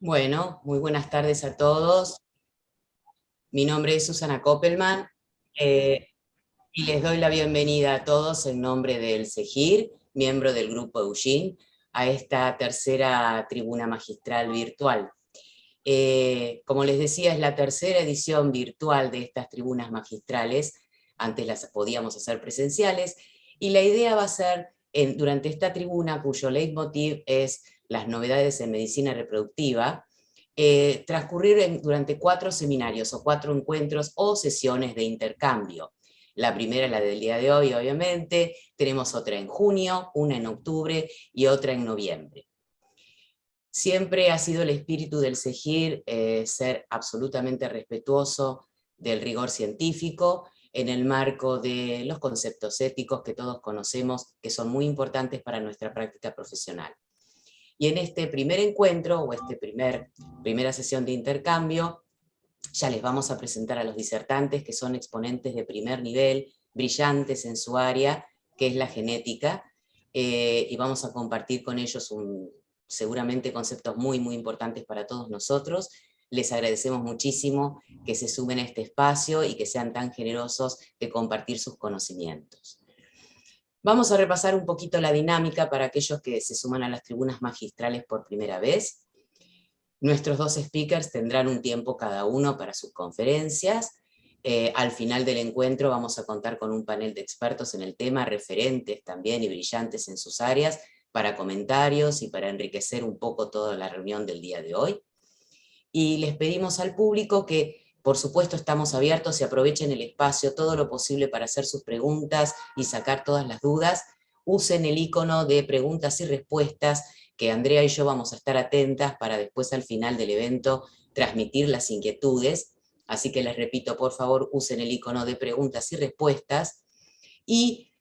Bueno, muy buenas tardes a todos. Mi nombre es Susana Koppelman eh, y les doy la bienvenida a todos en nombre del CEGIR, miembro del Grupo Eugene, a esta tercera tribuna magistral virtual. Como les decía, es la tercera edición virtual de estas tribunas magistrales. Antes las podíamos hacer presenciales, y la idea va a ser, durante esta tribuna, cuyo leitmotiv es las novedades en medicina reproductiva, transcurrir durante 4 seminarios o 4 encuentros o sesiones de intercambio. La primera, la del día de hoy, obviamente, tenemos otra en junio, una en octubre y otra en noviembre. Siempre ha sido el espíritu del CEGIR ser absolutamente respetuoso del rigor científico en el marco de los conceptos éticos que todos conocemos, que son muy importantes para nuestra práctica profesional. Y en este primer encuentro, o primera sesión de intercambio, ya les vamos a presentar a los disertantes, que son exponentes de primer nivel, brillantes en su área, que es la genética, y vamos a compartir con ellos seguramente conceptos muy, muy importantes para todos nosotros. Les agradecemos muchísimo que se sumen a este espacio y que sean tan generosos de compartir sus conocimientos. Vamos a repasar un poquito la dinámica para aquellos que se suman a las tribunas magistrales por primera vez. Nuestros dos speakers tendrán un tiempo cada uno para sus conferencias. Al final del encuentro vamos a contar con un panel de expertos en el tema, referentes también y brillantes en sus áreas, para comentarios y para enriquecer un poco toda la reunión del día de hoy. Y les pedimos al público que, por supuesto, estamos abiertos y aprovechen el espacio todo lo posible para hacer sus preguntas y sacar todas las dudas. Usen el icono de preguntas y respuestas, que Andrea y yo vamos a estar atentas para después, al final del evento, transmitir las inquietudes. Así que les repito, por favor, usen el icono de preguntas y respuestas. Y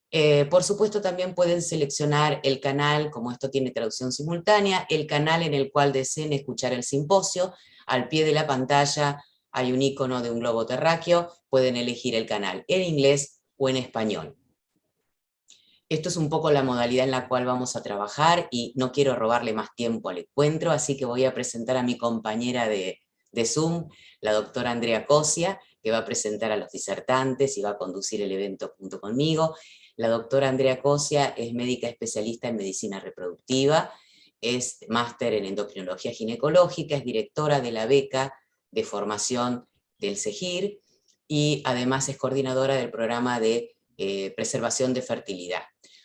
por supuesto también pueden seleccionar el canal, como esto tiene traducción simultánea, el canal en el cual deseen escuchar el simposio. Al pie de la pantalla hay un icono de un globo terráqueo, pueden elegir el canal en inglés o en español. Esto es un poco la modalidad en la cual vamos a trabajar, y no quiero robarle más tiempo al encuentro, así que voy a presentar a mi compañera de Zoom, la doctora Andrea Cosia, que va a presentar a los disertantes y va a conducir el evento junto conmigo. La doctora Andrea Cosia es médica especialista en medicina reproductiva, es máster en endocrinología ginecológica, es directora de la beca de formación del CEGIR, y además es coordinadora del programa de preservación de fertilidad.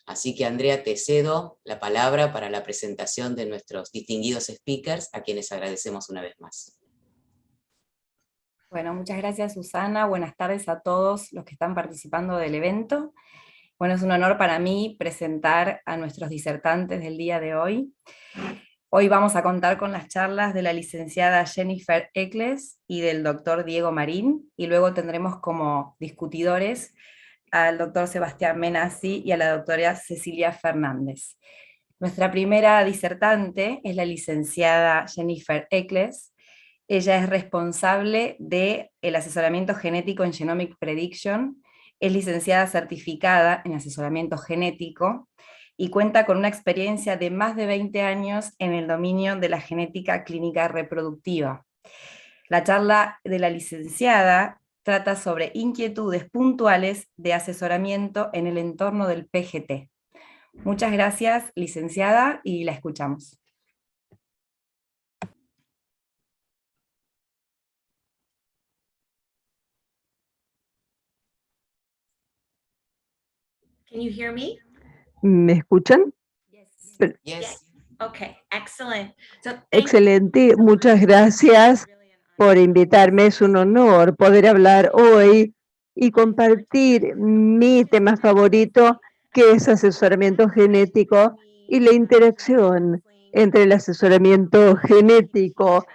Así que, Andrea, te cedo la palabra para la presentación de nuestros distinguidos speakers, a quienes agradecemos una vez más. Bueno, muchas gracias, Susana. Buenas tardes a todos los que están participando del evento. Bueno, es un honor para mí presentar a nuestros disertantes del día de hoy. Hoy vamos a contar con las charlas de la licenciada Jennifer Eccles y del doctor Diego Marín, y luego tendremos como discutidores al doctor Sebastián Menassi y a la doctora Cecilia Fernández. Nuestra primera disertante es la licenciada Jennifer Eccles. Ella es responsable del asesoramiento genético en Genomic Prediction, es licenciada certificada en asesoramiento genético y cuenta con una experiencia de más de 20 años en el dominio de la genética clínica reproductiva. La charla de la licenciada trata sobre inquietudes puntuales de asesoramiento en el entorno del PGT. Muchas gracias, licenciada, y la escuchamos. Can you hear me? ¿Me escuchan? Yes. Yes. Okay, excellent. Excelente, muchas gracias por invitarme. Es un honor poder hablar hoy y compartir mi tema favorito, que es asesoramiento genético, y la interacción entre el asesoramiento genético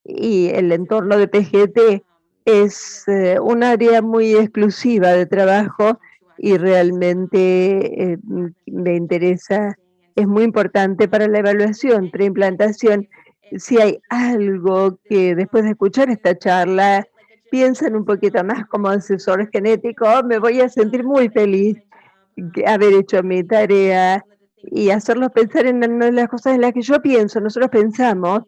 y el entorno de PGT. Es un área muy exclusiva de trabajo y realmente me interesa. Es muy importante para la evaluación preimplantación. Si hay algo que después de escuchar esta charla piensan un poquito más como asesor genético, me voy a sentir muy feliz de haber hecho mi tarea y hacerlos pensar en una de las cosas en las que yo pienso. Nosotros pensamos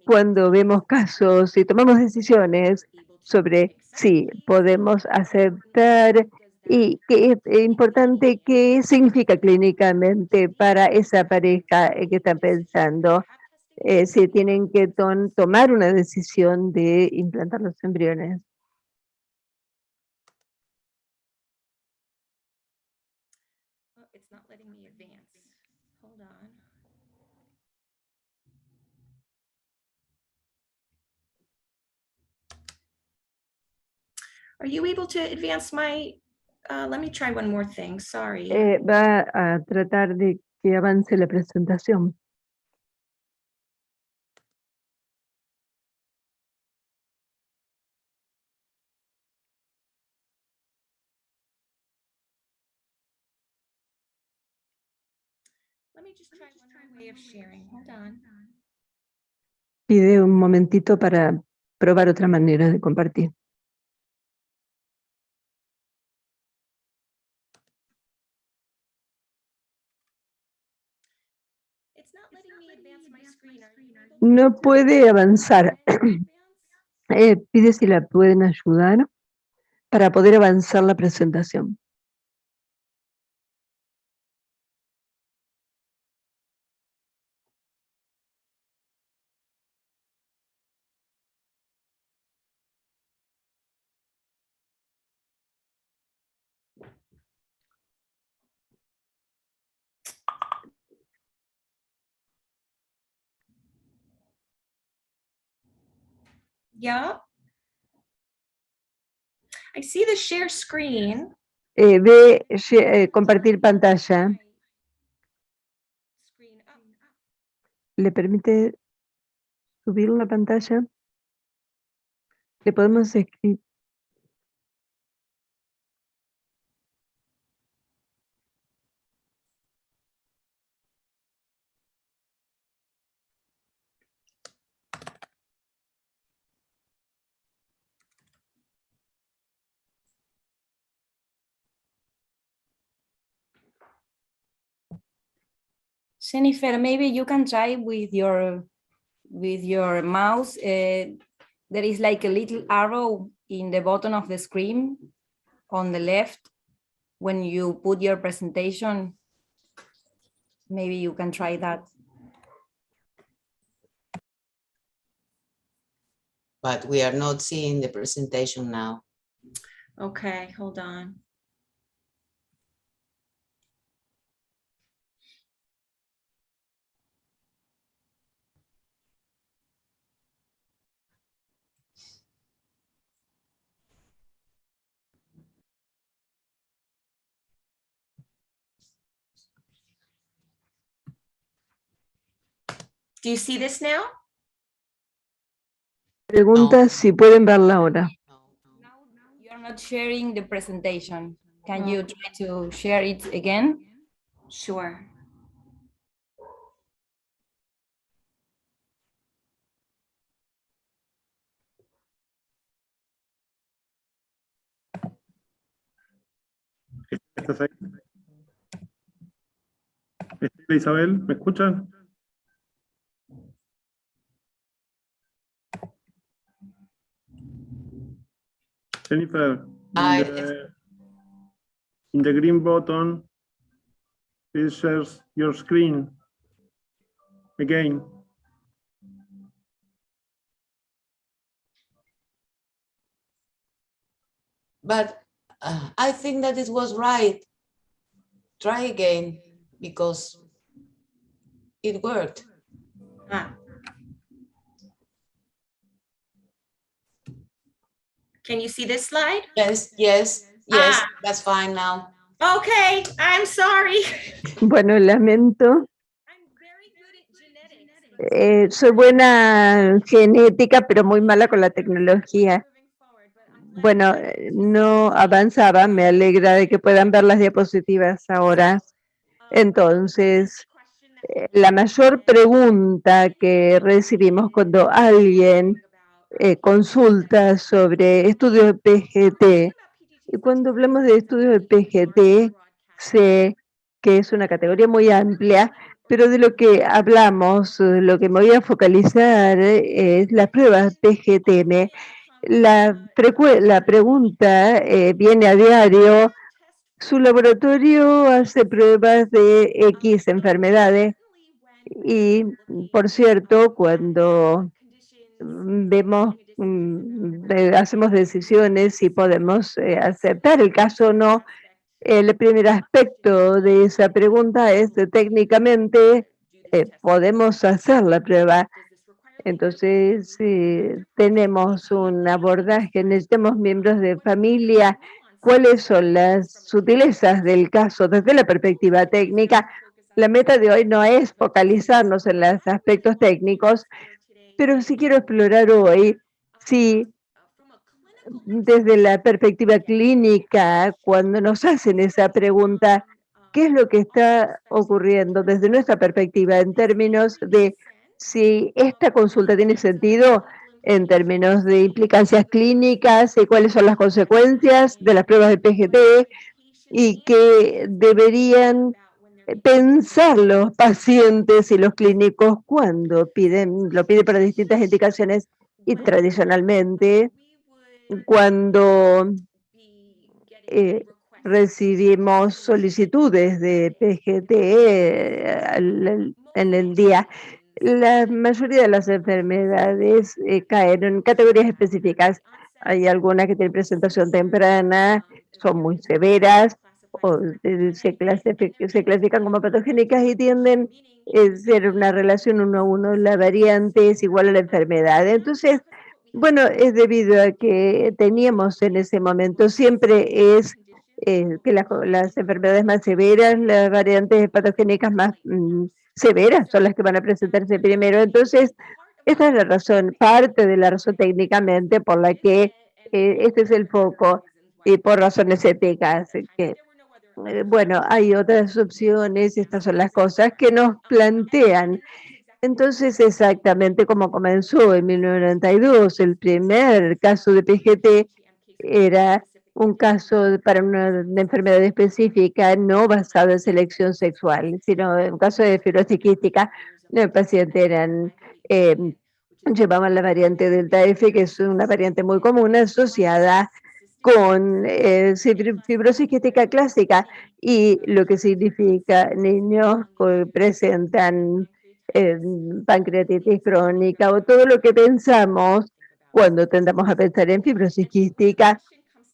cuando vemos casos y tomamos decisiones sobre si podemos aceptar y qué es importante, qué significa clínicamente para esa pareja que está pensando, si tienen que tomar una decisión de implantar los embriones. Oh, it's not letting me advance. Hold on. Are you able to advance my, let me try one more thing, sorry. Va a tratar de que avance la presentación. Let me just try one more way of sharing, hold on. Pide un momentito para probar otra manera de compartir. It's not letting me advance my screen. Are you able to No puede avanzar. advance? Pide si la pueden ayudar para poder avanzar la presentación. Yeah. I see the share screen. Ve compartir pantalla. Screen up. ¿Le permite subir la pantalla? Le podemos escribir. Jennifer, maybe you can try with your mouse. There is like a little arrow in the bottom of the screen on the left. When you put your presentation, maybe you can try that. But we are not seeing the presentation now. Okay, hold on. Do you see this now? Pregunta si pueden verla ahora. You are not sharing the presentation. Can you try to share it again? Sure. ¿Estás ahí? Isabel, ¿me escuchan? Jennifer, in the green button, please share your screen again. But I think that it was right. Try again, because it worked. Ah. Can you see this slide? Yes, Ah. that's fine now. Okay, I'm sorry. Bueno, lamento. I'm very good at genetics. Soy buena en genética, pero muy mala con la tecnología. Bueno, no avanzaba. Me alegra de que puedan ver las diapositivas ahora. Entonces, la mayor pregunta que recibimos cuando alguien consulta sobre estudios de PGT, y cuando hablamos de estudios de PGT, sé que es una categoría muy amplia, pero de lo que hablamos, lo que me voy a focalizar es las pruebas PGTM. La pregunta viene a diario: su laboratorio hace pruebas de X enfermedades y, por cierto, cuando hacemos decisiones si podemos aceptar el caso o no, el primer aspecto de esa pregunta es técnicamente podemos hacer la prueba. Entonces, tenemos un abordaje, necesitamos miembros de familia. ¿Cuáles son las sutilezas del caso desde la perspectiva técnica? La meta de hoy no es focalizarnos en los aspectos técnicos, pero sí quiero explorar hoy si desde la perspectiva clínica, cuando nos hacen esa pregunta, ¿qué es lo que está ocurriendo desde nuestra perspectiva en términos de si esta consulta tiene sentido en términos de implicancias clínicas y cuáles son las consecuencias de las pruebas de PGT y que deberían pensar los pacientes y los clínicos cuando lo piden para distintas indicaciones? Y tradicionalmente, cuando recibimos solicitudes de PGT en el día, la mayoría de las enfermedades caen en categorías específicas. Hay algunas que tienen presentación temprana, son muy severas, o se clasifican como patogénicas y tienden a ser una relación 1 a 1, la variante es igual a la enfermedad. Entonces, bueno, es debido a que teníamos en ese momento, siempre es que las enfermedades más severas, las variantes patogénicas más severas son las que van a presentarse primero. Entonces, esta es la razón, parte de la razón técnicamente por la que este es el foco y por razones éticas. Bueno, hay otras opciones y estas son las cosas que nos plantean. Entonces, exactamente como comenzó en 1992, el primer caso de PGT era un caso para una enfermedad específica, no basado en selección sexual, sino en un caso de fibrosis quística. El paciente llevaban la variante Delta F, que es una variante muy común asociada con fibrosis quística clásica, y lo que significa niños que presentan pancreatitis crónica o todo lo que pensamos cuando tendamos a pensar en fibrosis quística.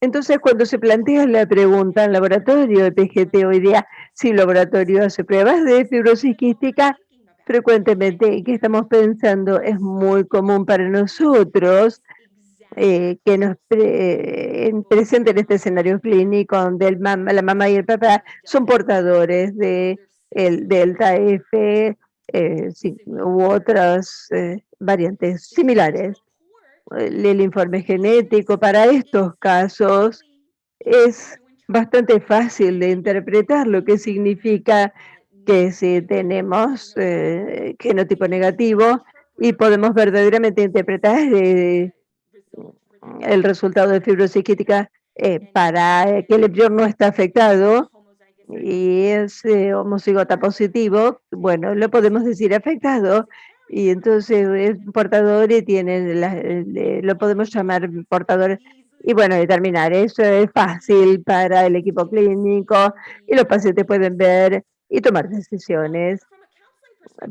Entonces, cuando se plantea la pregunta en laboratorio de PGT hoy día, si el laboratorio hace pruebas de fibrosis quística, frecuentemente, ¿qué estamos pensando? Es muy común para nosotros que nos presenten este escenario clínico donde la mamá y el papá son portadores de el Delta F u otras variantes similares. El informe genético para estos casos es bastante fácil de interpretar, lo que significa que si tenemos genotipo negativo y podemos verdaderamente interpretar el resultado de fibrosis quística para que el embrión no está afectado y es homocigota positivo, bueno, lo podemos decir afectado, y entonces es portador y lo podemos llamar portador, y bueno, determinar eso es fácil para el equipo clínico y los pacientes pueden ver y tomar decisiones.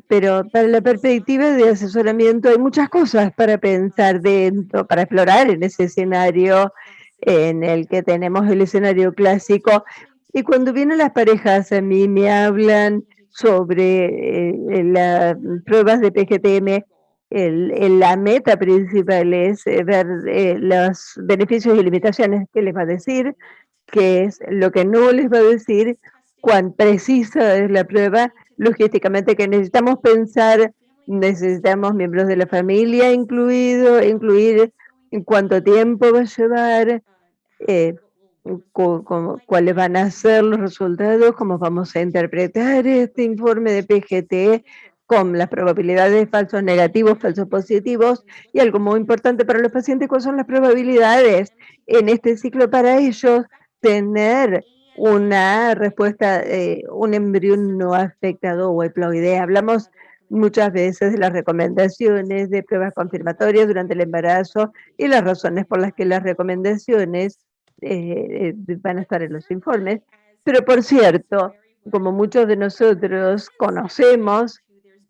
Pero para la perspectiva de asesoramiento hay muchas cosas para pensar dentro, para explorar en ese escenario en el que tenemos el escenario clásico. Y cuando vienen las parejas a mí me hablan sobre las pruebas de PGTM, la meta principal es ver los beneficios y limitaciones que les va a decir, qué es lo que no les va a decir, cuán precisa es la prueba, logísticamente que necesitamos pensar, necesitamos miembros de la familia incluir en cuánto tiempo va a llevar, cuáles van a ser los resultados, cómo vamos a interpretar este informe de PGT con las probabilidades de falsos negativos, falsos positivos, y algo muy importante para los pacientes, cuáles son las probabilidades en este ciclo para ellos tener una respuesta, un embrión no afectado o haploide. Hablamos muchas veces de las recomendaciones de pruebas confirmatorias durante el embarazo y las razones por las que las recomendaciones van a estar en los informes. Pero por cierto, como muchos de nosotros conocemos,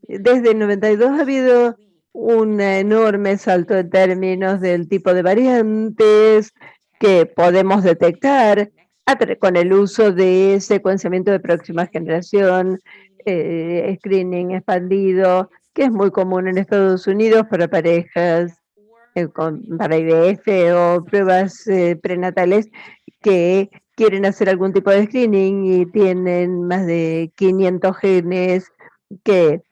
desde el 92 ha habido un enorme salto en términos del tipo de variantes que podemos detectar con el uso de secuenciamiento de próxima generación, screening expandido, que es muy común en Estados Unidos para parejas para IVF o pruebas prenatales que quieren hacer algún tipo de screening y tienen más de 500 genes que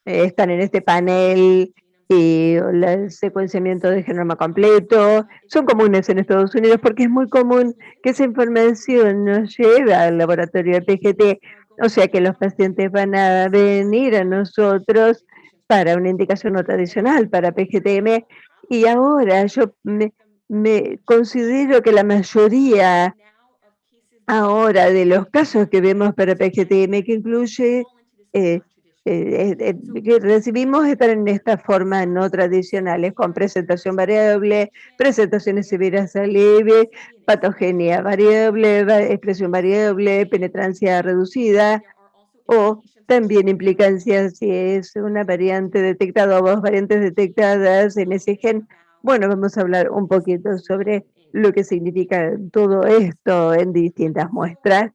están en este panel y el secuenciamiento de genoma completo son comunes en Estados Unidos porque es muy común que esa información nos lleve al laboratorio de PGT, o sea que los pacientes van a venir a nosotros para una indicación no tradicional, para PGTM, y ahora yo me considero que la mayoría ahora de los casos que vemos para PGTM, que incluye que recibimos, están en esta forma no tradicionales, con presentación variable, presentaciones severas a leve, patogenia variable, expresión variable, penetrancia reducida, o también implicancia si es una variante detectada o dos variantes detectadas en ese gen. Bueno, vamos a hablar un poquito sobre lo que significa todo esto en distintas muestras.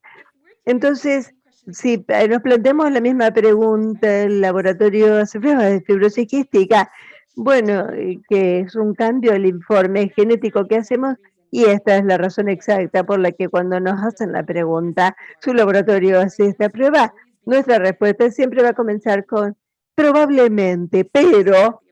Entonces, si nos planteamos la misma pregunta, el laboratorio hace pruebas de fibrosis quística, bueno, que es un cambio al informe genético que hacemos, y esta es la razón exacta por la que cuando nos hacen la pregunta, ¿su laboratorio hace esta prueba? Nuestra respuesta siempre va a comenzar con probablemente, pero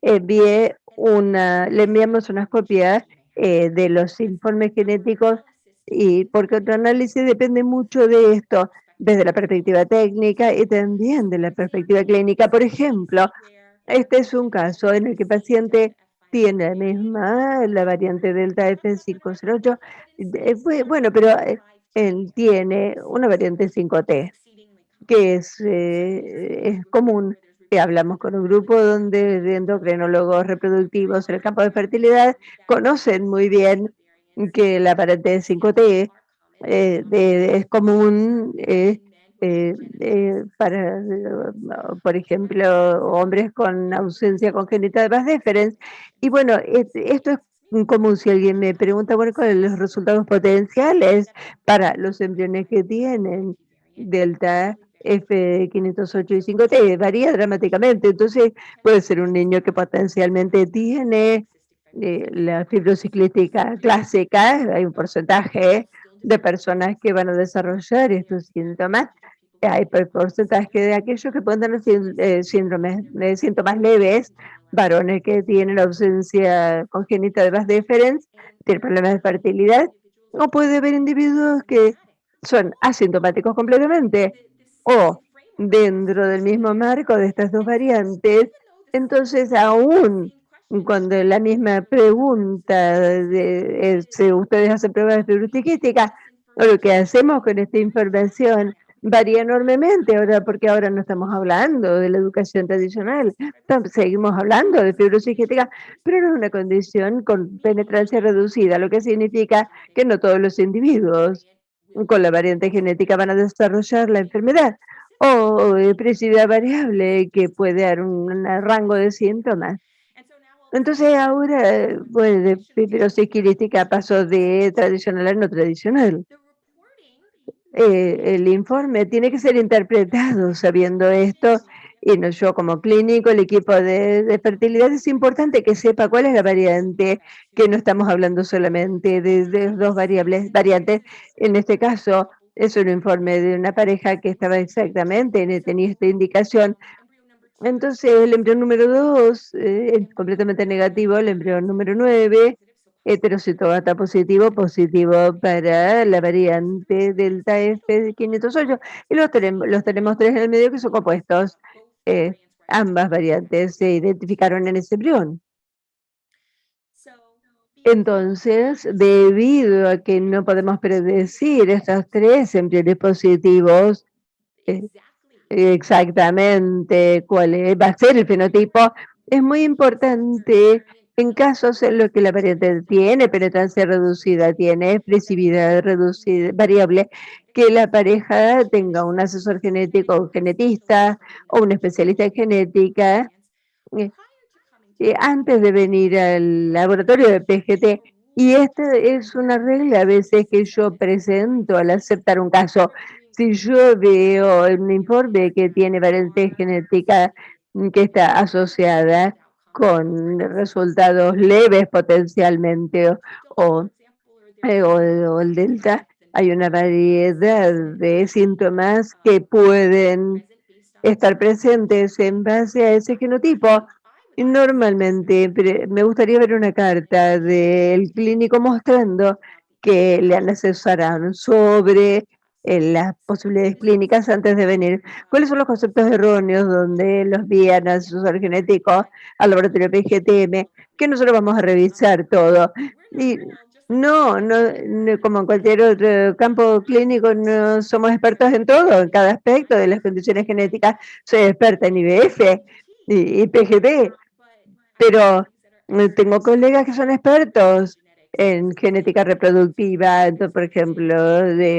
le enviamos unas copias de los informes genéticos, y porque otro análisis depende mucho de esto, desde la perspectiva técnica y también de la perspectiva clínica. Por ejemplo, este es un caso en el que el paciente tiene la variante Delta F508, bueno, pero él tiene una variante 5T, que es común. Hablamos con un grupo de endocrinólogos reproductivos en el campo de fertilidad, conocen muy bien que la variante 5T es común para, por ejemplo, hombres con ausencia congénita de Vas deferens. Y bueno, esto es común. Si alguien me pregunta, bueno, ¿cuáles son los resultados potenciales para los embriones que tienen Delta F508 y 5T? Varía dramáticamente. Entonces, puede ser un niño que potencialmente tiene la fibrosis clística clásica. Hay un porcentaje de personas que van a desarrollar estos síntomas. Hay porcentaje de aquellos que pueden tener síntomas leves, varones que tienen ausencia congénita de Vas deferens, tienen problemas de fertilidad, o puede haber individuos que son asintomáticos completamente, o dentro del mismo marco de estas dos variantes. Entonces, aún cuando la misma pregunta si ustedes hacen pruebas de fibrosis quística, o lo que hacemos con esta información varía enormemente ahora, porque ahora no estamos hablando de la educación tradicional, seguimos hablando de fibrosis quística, pero no es una condición con penetrancia reducida, lo que significa que no todos los individuos con la variante genética van a desarrollar la enfermedad, o expresividad variable, que puede dar un rango de síntomas. Entonces ahora, bueno, de fibrosis quística pasó de tradicional a no tradicional. El informe tiene que ser interpretado sabiendo esto, y no, yo como clínico, el equipo de fertilidad, es importante que sepa cuál es la variante, que no estamos hablando solamente de dos variantes. En este caso, es un informe de una pareja que estaba exactamente, tenía esta indicación. Entonces, el embrión número 2 es completamente negativo, el embrión número 9, heterocitogata positivo, positivo para la variante Delta F508, y los tenemos tres en el medio que son compuestos. Ambas variantes se identificaron en ese embrión. Entonces, debido a que no podemos predecir estos 3 embriones positivos, exactamente cuál va a ser el fenotipo, es muy importante en casos en los que la variante tiene penetrancia reducida, tiene expresividad reducida, variable, que la pareja tenga un asesor genético o genetista o un especialista en genética antes de venir al laboratorio de PGT. Y esta es una regla a veces que yo presento al aceptar un caso. Si yo veo en un informe que tiene variante genética que está asociada con resultados leves potencialmente o el delta, hay una variedad de síntomas que pueden estar presentes en base a ese genotipo. Y normalmente me gustaría ver una carta del clínico mostrando que le han asesorado sobre las posibilidades clínicas antes de venir. ¿Cuáles son los conceptos erróneos donde los vían al asesor genético, al laboratorio PGTM? Que nosotros vamos a revisar todo. Y no, como en cualquier otro campo clínico, no somos expertos en todo, en cada aspecto de las condiciones genéticas. Soy experta en IVF y PGT, pero tengo colegas que son expertos en genética reproductiva. Entonces, por ejemplo,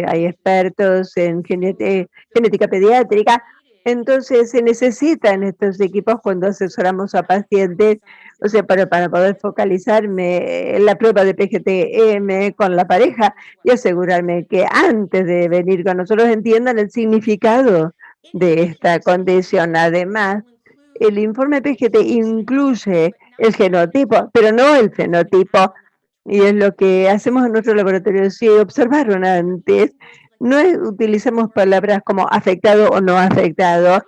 hay expertos en genética pediátrica. Entonces, se necesitan estos equipos cuando asesoramos a pacientes, o sea, para poder focalizarme en la prueba de PGT-M con la pareja y asegurarme que antes de venir con nosotros entiendan el significado de esta condición. Además, el informe PGT incluye el genotipo, pero no el fenotipo. Y es lo que hacemos en nuestro laboratorio. Si observaron antes, no utilizamos palabras como afectado o no afectado.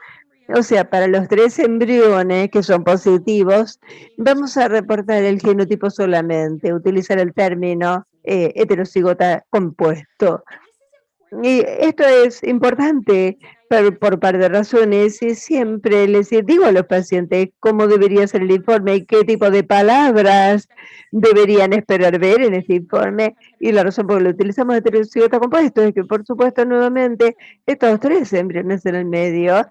O sea, para los 3 embriones que son positivos, vamos a reportar el genotipo solamente, utilizar el término heterocigota compuesto. Y esto es importante por par de razones, y siempre les digo a los pacientes cómo debería ser el informe y qué tipo de palabras deberían esperar ver en este informe, y la razón por la que lo utilizamos heterocigota compuesto es que, por supuesto, nuevamente, estos 3 embriones en el medio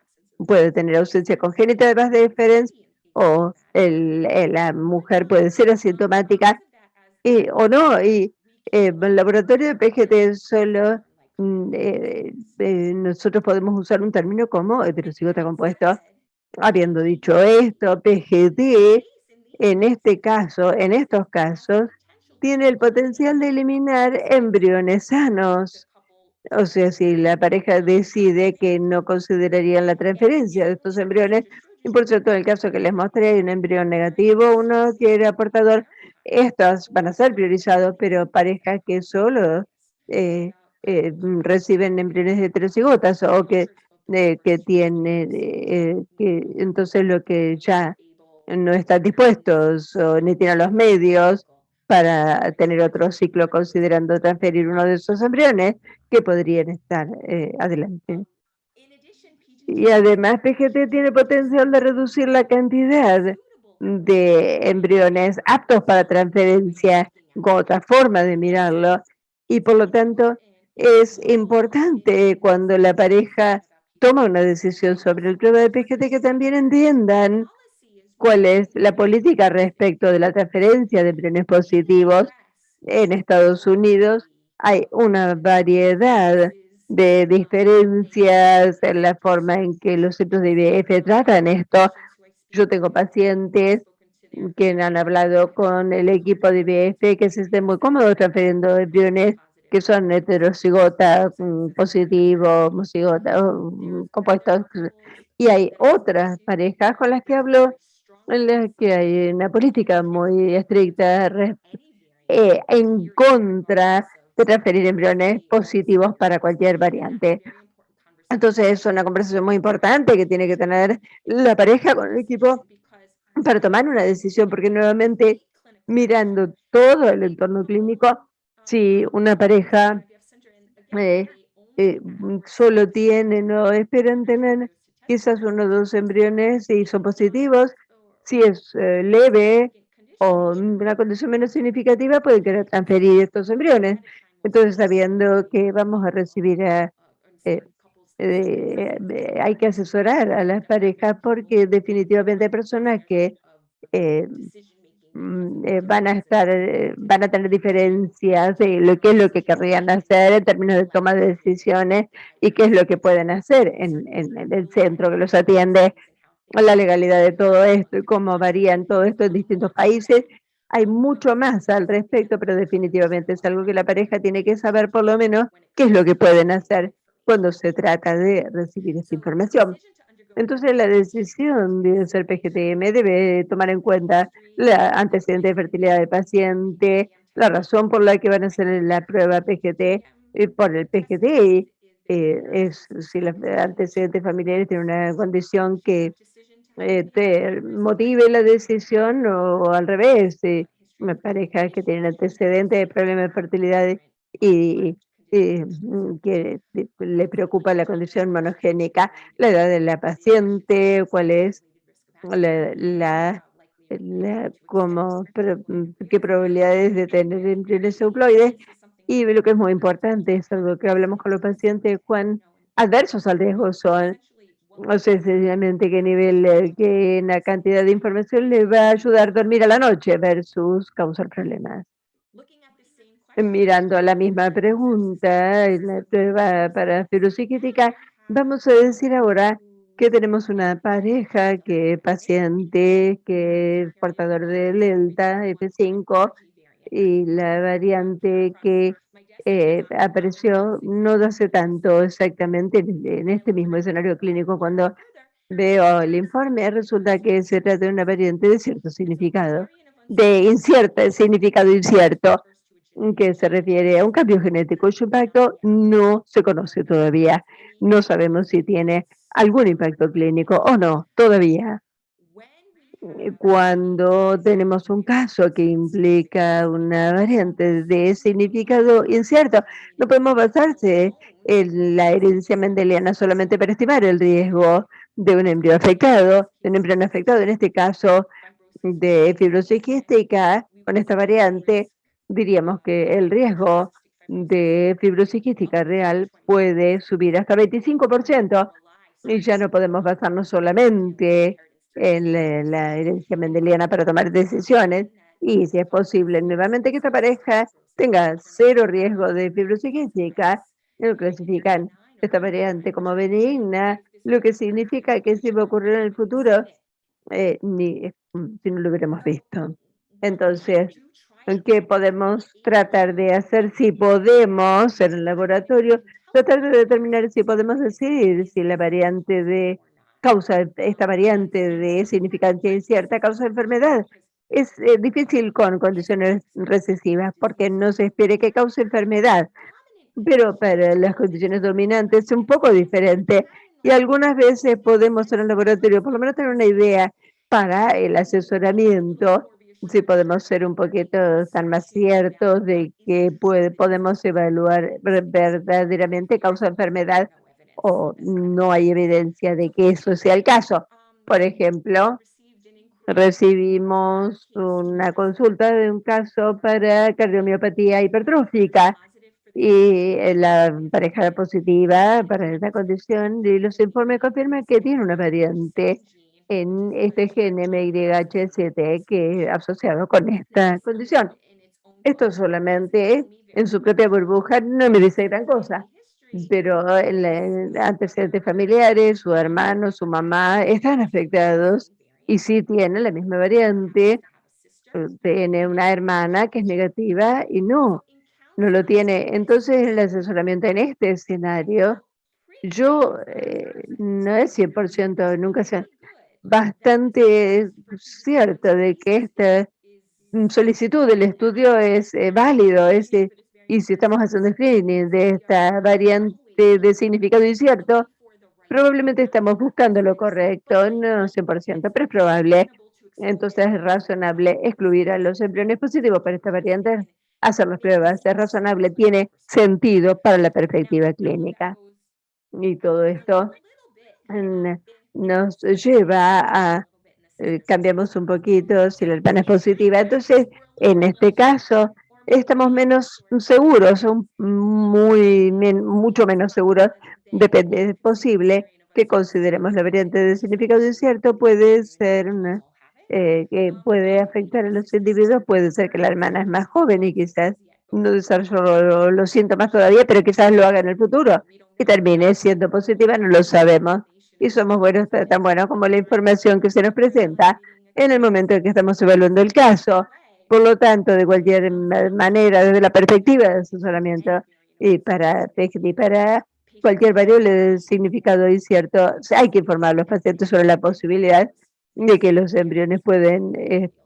puede tener ausencia congénita de Vas deferens, o la mujer puede ser asintomática o no, y el laboratorio de PGT solo nosotros podemos usar un término como heterocigota compuesto. Habiendo dicho esto, PGT en estos casos, tiene el potencial de eliminar embriones sanos. O sea, si la pareja decide que no considerarían la transferencia de estos embriones, y por cierto, en el caso que les mostré, hay un embrión negativo, uno que era portador, estos van a ser priorizados, pero parejas que solo reciben embriones heterocigotas o que tienen, que entonces lo que ya no están dispuestos o ni tienen los medios para tener otro ciclo considerando transferir uno de esos embriones que podrían estar adelante. Y además PGT tiene potencial de reducir la cantidad de embriones aptos para transferencia, con otra forma de mirarlo, y por lo tanto es importante cuando la pareja toma una decisión sobre el prueba de PGT que también entiendan cuál es la política respecto de la transferencia de embriones positivos. En Estados Unidos hay una variedad de diferencias en la forma en que los centros de IVF tratan esto. Yo tengo pacientes que han hablado con el equipo de IVF que se estén muy cómodos transfiriendo embriones que son heterocigota positivo, homocigota compuestos. Y hay otras parejas con las que hablo en las que hay una política muy estricta en contra de transferir embriones positivos para cualquier variante. Entonces es una conversación muy importante que tiene que tener la pareja con el equipo para tomar una decisión, porque nuevamente mirando todo el entorno clínico, si una pareja solo tienen o esperan tener quizás uno o dos embriones y son positivos, si es leve o una condición menos significativa pueden querer transferir estos embriones. Entonces, sabiendo que vamos a recibir hay que asesorar a las parejas porque definitivamente hay personas que van a tener diferencias de lo que es lo que querrían hacer en términos de toma de decisiones y qué es lo que pueden hacer en el centro que los atiende, la legalidad de todo esto y cómo varían todo esto en distintos países. Hay mucho más al respecto, pero definitivamente es algo que la pareja tiene que saber por lo menos qué es lo que pueden hacer cuando se trata de recibir esta información. Entonces, la decisión de hacer PGTM debe tomar en cuenta la antecedente de fertilidad del paciente, la razón por la que van a hacer la prueba PGT, por el PGT, es si los antecedentes familiares tienen una condición que te motive la decisión o al revés, una pareja que tiene antecedentes de problemas de fertilidad y, que le preocupa la condición monogénica, la edad de la paciente, cuál es qué probabilidades de tener embriones euploides, y lo que es muy importante, es algo que hablamos con los pacientes, cuán adversos al riesgo son, o sea, sencillamente qué nivel, qué la cantidad de información le va a ayudar a dormir a la noche versus causar problemas. Mirando la misma pregunta, en la prueba para fibrocística, vamos a decir ahora que tenemos una pareja que paciente que es portador de delta F5 y la variante que apareció no de hace tanto exactamente en este mismo escenario clínico. Cuando veo el informe, resulta que se trata de una variante de cierto significado, de incierto, significado incierto, que se refiere a un cambio genético. Su impacto no se conoce todavía. No sabemos si tiene algún impacto clínico o no, todavía. Cuando tenemos un caso que implica una variante de significado incierto, no podemos basarse en la herencia mendeliana solamente para estimar el riesgo de un embrión afectado, en este caso de fibrosis quística. Con esta variante diríamos que el riesgo de fibrosis quística real puede subir hasta 25%, y ya no podemos basarnos solamente en la herencia mendeliana para tomar decisiones, y si es posible nuevamente que esta pareja tenga cero riesgo de fibrosis quística, lo clasifican esta variante como benigna, lo que significa que si va a ocurrir en el futuro, si no lo hubiéramos visto. Entonces, ¿qué podemos tratar de hacer? Si podemos, en el laboratorio, tratar de determinar si podemos decidir si la variante de esta variante de significancia incierta causa enfermedad. Es difícil con condiciones recesivas porque no se espere que cause enfermedad, pero para las condiciones dominantes es un poco diferente, y algunas veces podemos en el laboratorio por lo menos tener una idea para el asesoramiento, si podemos ser un poquito estar más ciertos de que podemos evaluar verdaderamente causa enfermedad o no hay evidencia de que eso sea el caso. Por ejemplo, recibimos una consulta de un caso para cardiomiopatía hipertrófica y la pareja positiva para esta condición, y los informes confirman que tiene una variante en este gen MYH7 que es asociado con esta condición. Esto solamente en su propia burbuja no me dice gran cosa, pero en antecedentes familiares, su hermano, su mamá están afectados y sí tiene la misma variante. Tiene una hermana que es negativa y no lo tiene. Entonces, el asesoramiento en este escenario, yo no es 100%, nunca sea bastante cierto de que esta solicitud del estudio es válido, y si estamos haciendo screening de esta variante de significado incierto, probablemente estamos buscando lo correcto, no 100%, pero es probable. Entonces es razonable excluir a los embriones positivos para esta variante, hacer las pruebas, es razonable, tiene sentido para la perspectiva clínica. Y todo esto nos lleva a cambiamos un poquito si la hermana es positiva. Entonces, en este caso, estamos menos seguros, mucho menos seguros, depende, es posible que consideremos la variante de significado incierto, puede ser que puede afectar a los individuos, puede ser que la hermana es más joven y quizás no desarrolló los síntomas todavía, pero quizás lo haga en el futuro y termine siendo positiva, no lo sabemos. Y somos tan buenos como la información que se nos presenta en el momento en que estamos evaluando el caso. Por lo tanto, de cualquier manera, desde la perspectiva de asesoramiento y para cualquier variable de significado incierto, hay que informar a los pacientes sobre la posibilidad de que los embriones pueden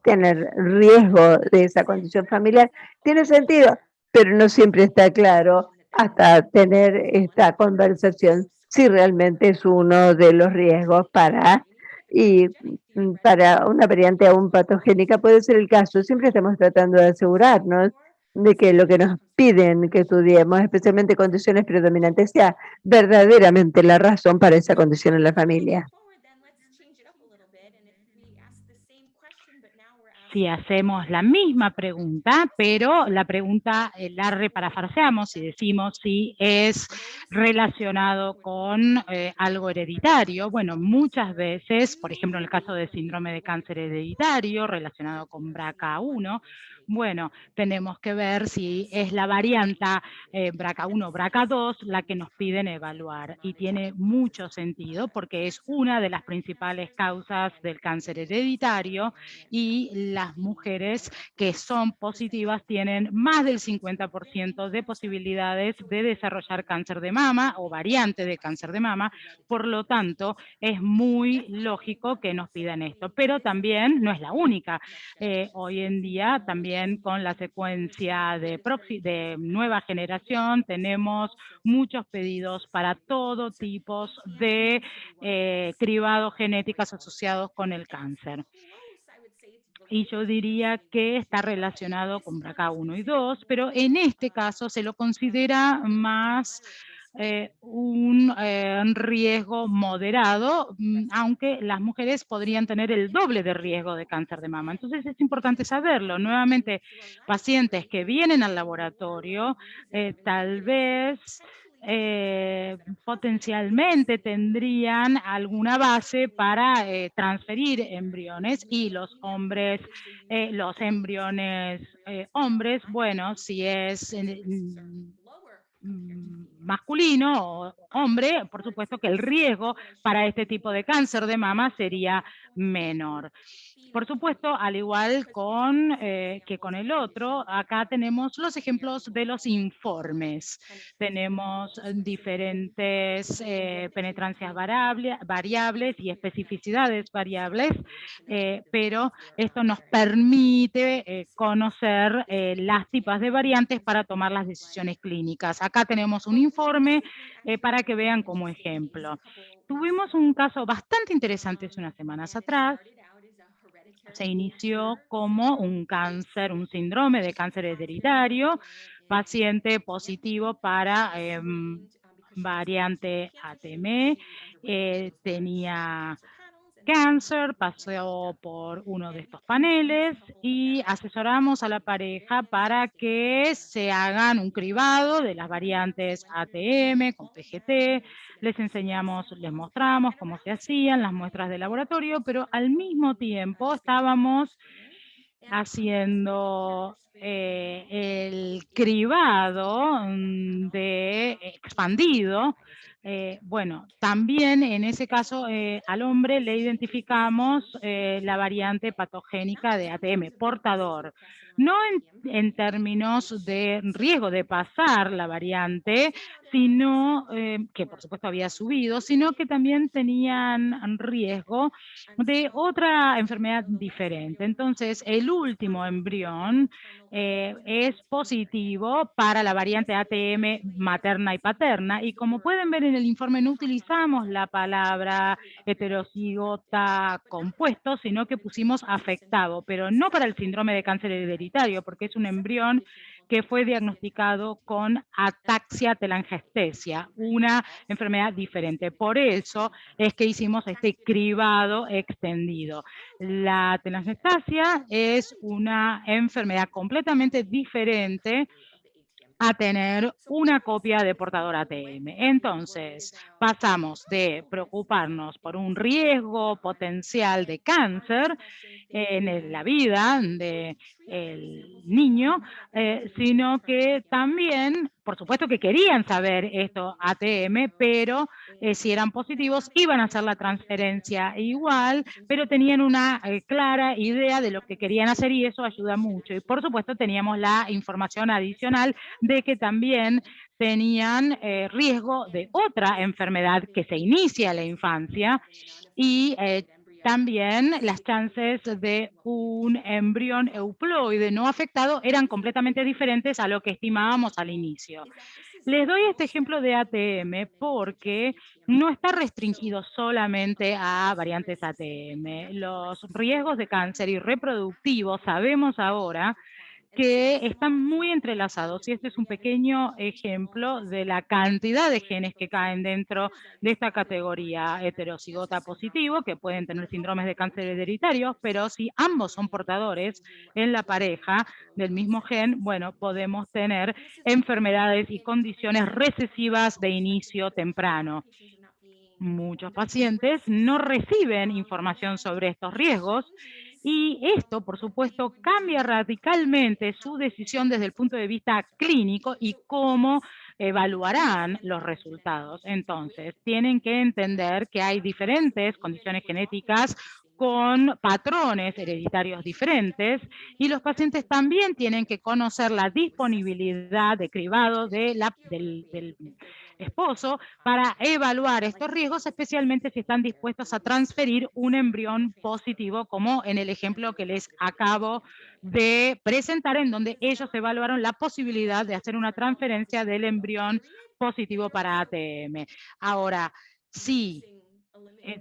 tener riesgo de esa condición familiar. Tiene sentido, pero no siempre está claro hasta tener esta conversación si realmente es uno de los riesgos para una variante aún patogénica puede ser el caso. Siempre estamos tratando de asegurarnos de que lo que nos piden que estudiemos, especialmente condiciones predominantes, sea verdaderamente la razón para esa condición en la familia. Si hacemos la misma pregunta, pero la pregunta la reparafraseamos y decimos si es relacionado con algo hereditario. Bueno, muchas veces, por ejemplo, en el caso del síndrome de cáncer hereditario relacionado con BRCA1, bueno, tenemos que ver si es la variante BRCA1 o BRCA2 la que nos piden evaluar. Y tiene mucho sentido porque es una de las principales causas del cáncer hereditario y las mujeres que son positivas tienen más del 50% de posibilidades de desarrollar cáncer de mama o variante de cáncer de mama. Por lo tanto, es muy lógico que nos pidan esto. Pero también no es la única. Hoy en día también con la secuencia de nueva generación tenemos muchos pedidos para todo tipo de cribados genéticos asociados con el cáncer. Y yo diría que está relacionado con BRCA1 y 2, pero en este caso se lo considera más un riesgo moderado, aunque las mujeres podrían tener el doble de riesgo de cáncer de mama. Entonces es importante saberlo. Nuevamente, pacientes que vienen al laboratorio, tal vez potencialmente tendrían alguna base para transferir embriones y los hombres, los embriones hombres, bueno, si es masculino o hombre, por supuesto que el riesgo para este tipo de cáncer de mama sería menor. Por supuesto, al igual que con el otro, acá tenemos los ejemplos de los informes. Tenemos diferentes penetrancias variables y especificidades variables, pero esto nos permite conocer las tipas de variantes para tomar las decisiones clínicas. Acá tenemos un informe para que vean como ejemplo. Tuvimos un caso bastante interesante hace unas semanas atrás. Se inició como un cáncer, un síndrome de cáncer hereditario, paciente positivo para variante ATM, tenía cáncer, pasó por uno de estos paneles y asesoramos a la pareja para que se hagan un cribado de las variantes ATM con PGT, les mostramos cómo se hacían las muestras de laboratorio, pero al mismo tiempo estábamos haciendo el cribado expandido. Bueno, también en ese caso al hombre le identificamos la variante patogénica de ATM, portador. No en términos de riesgo de pasar la variante, sino que por supuesto había subido, sino que también tenían riesgo de otra enfermedad diferente. Entonces, el último embrión es positivo para la variante ATM materna y paterna, y como pueden ver en el informe, no utilizamos la palabra heterocigota compuesto, sino que pusimos afectado, pero no para el síndrome de cáncer hereditario, porque es un embrión que fue diagnosticado con ataxia telangiectasia, una enfermedad diferente. Por eso es que hicimos este cribado extendido. La telangiectasia es una enfermedad completamente diferente a tener una copia de portador ATM. Entonces, pasamos de preocuparnos por un riesgo potencial de cáncer en la vida del niño, sino que también, por supuesto que querían saber esto ATM, pero si eran positivos iban a hacer la transferencia igual, pero tenían una clara idea de lo que querían hacer y eso ayuda mucho. Y por supuesto teníamos la información adicional de que también tenían riesgo de otra enfermedad que se inicia en la infancia y también las chances de un embrión euploide no afectado eran completamente diferentes a lo que estimábamos al inicio. Les doy este ejemplo de ATM porque no está restringido solamente a variantes ATM. Los riesgos de cáncer y reproductivo sabemos ahora que están muy entrelazados y este es un pequeño ejemplo de la cantidad de genes que caen dentro de esta categoría heterocigota positivo, que pueden tener síndromes de cáncer hereditarios, pero si ambos son portadores en la pareja del mismo gen, bueno, podemos tener enfermedades y condiciones recesivas de inicio temprano. Muchos pacientes no reciben información sobre estos riesgos y esto, por supuesto, cambia radicalmente su decisión desde el punto de vista clínico y cómo evaluarán los resultados. Entonces, tienen que entender que hay diferentes condiciones genéticas con patrones hereditarios diferentes y los pacientes también tienen que conocer la disponibilidad de cribado del esposo para evaluar estos riesgos, especialmente si están dispuestos a transferir un embrión positivo, como en el ejemplo que les acabo de presentar, en donde ellos evaluaron la posibilidad de hacer una transferencia del embrión positivo para ATM. Ahora, si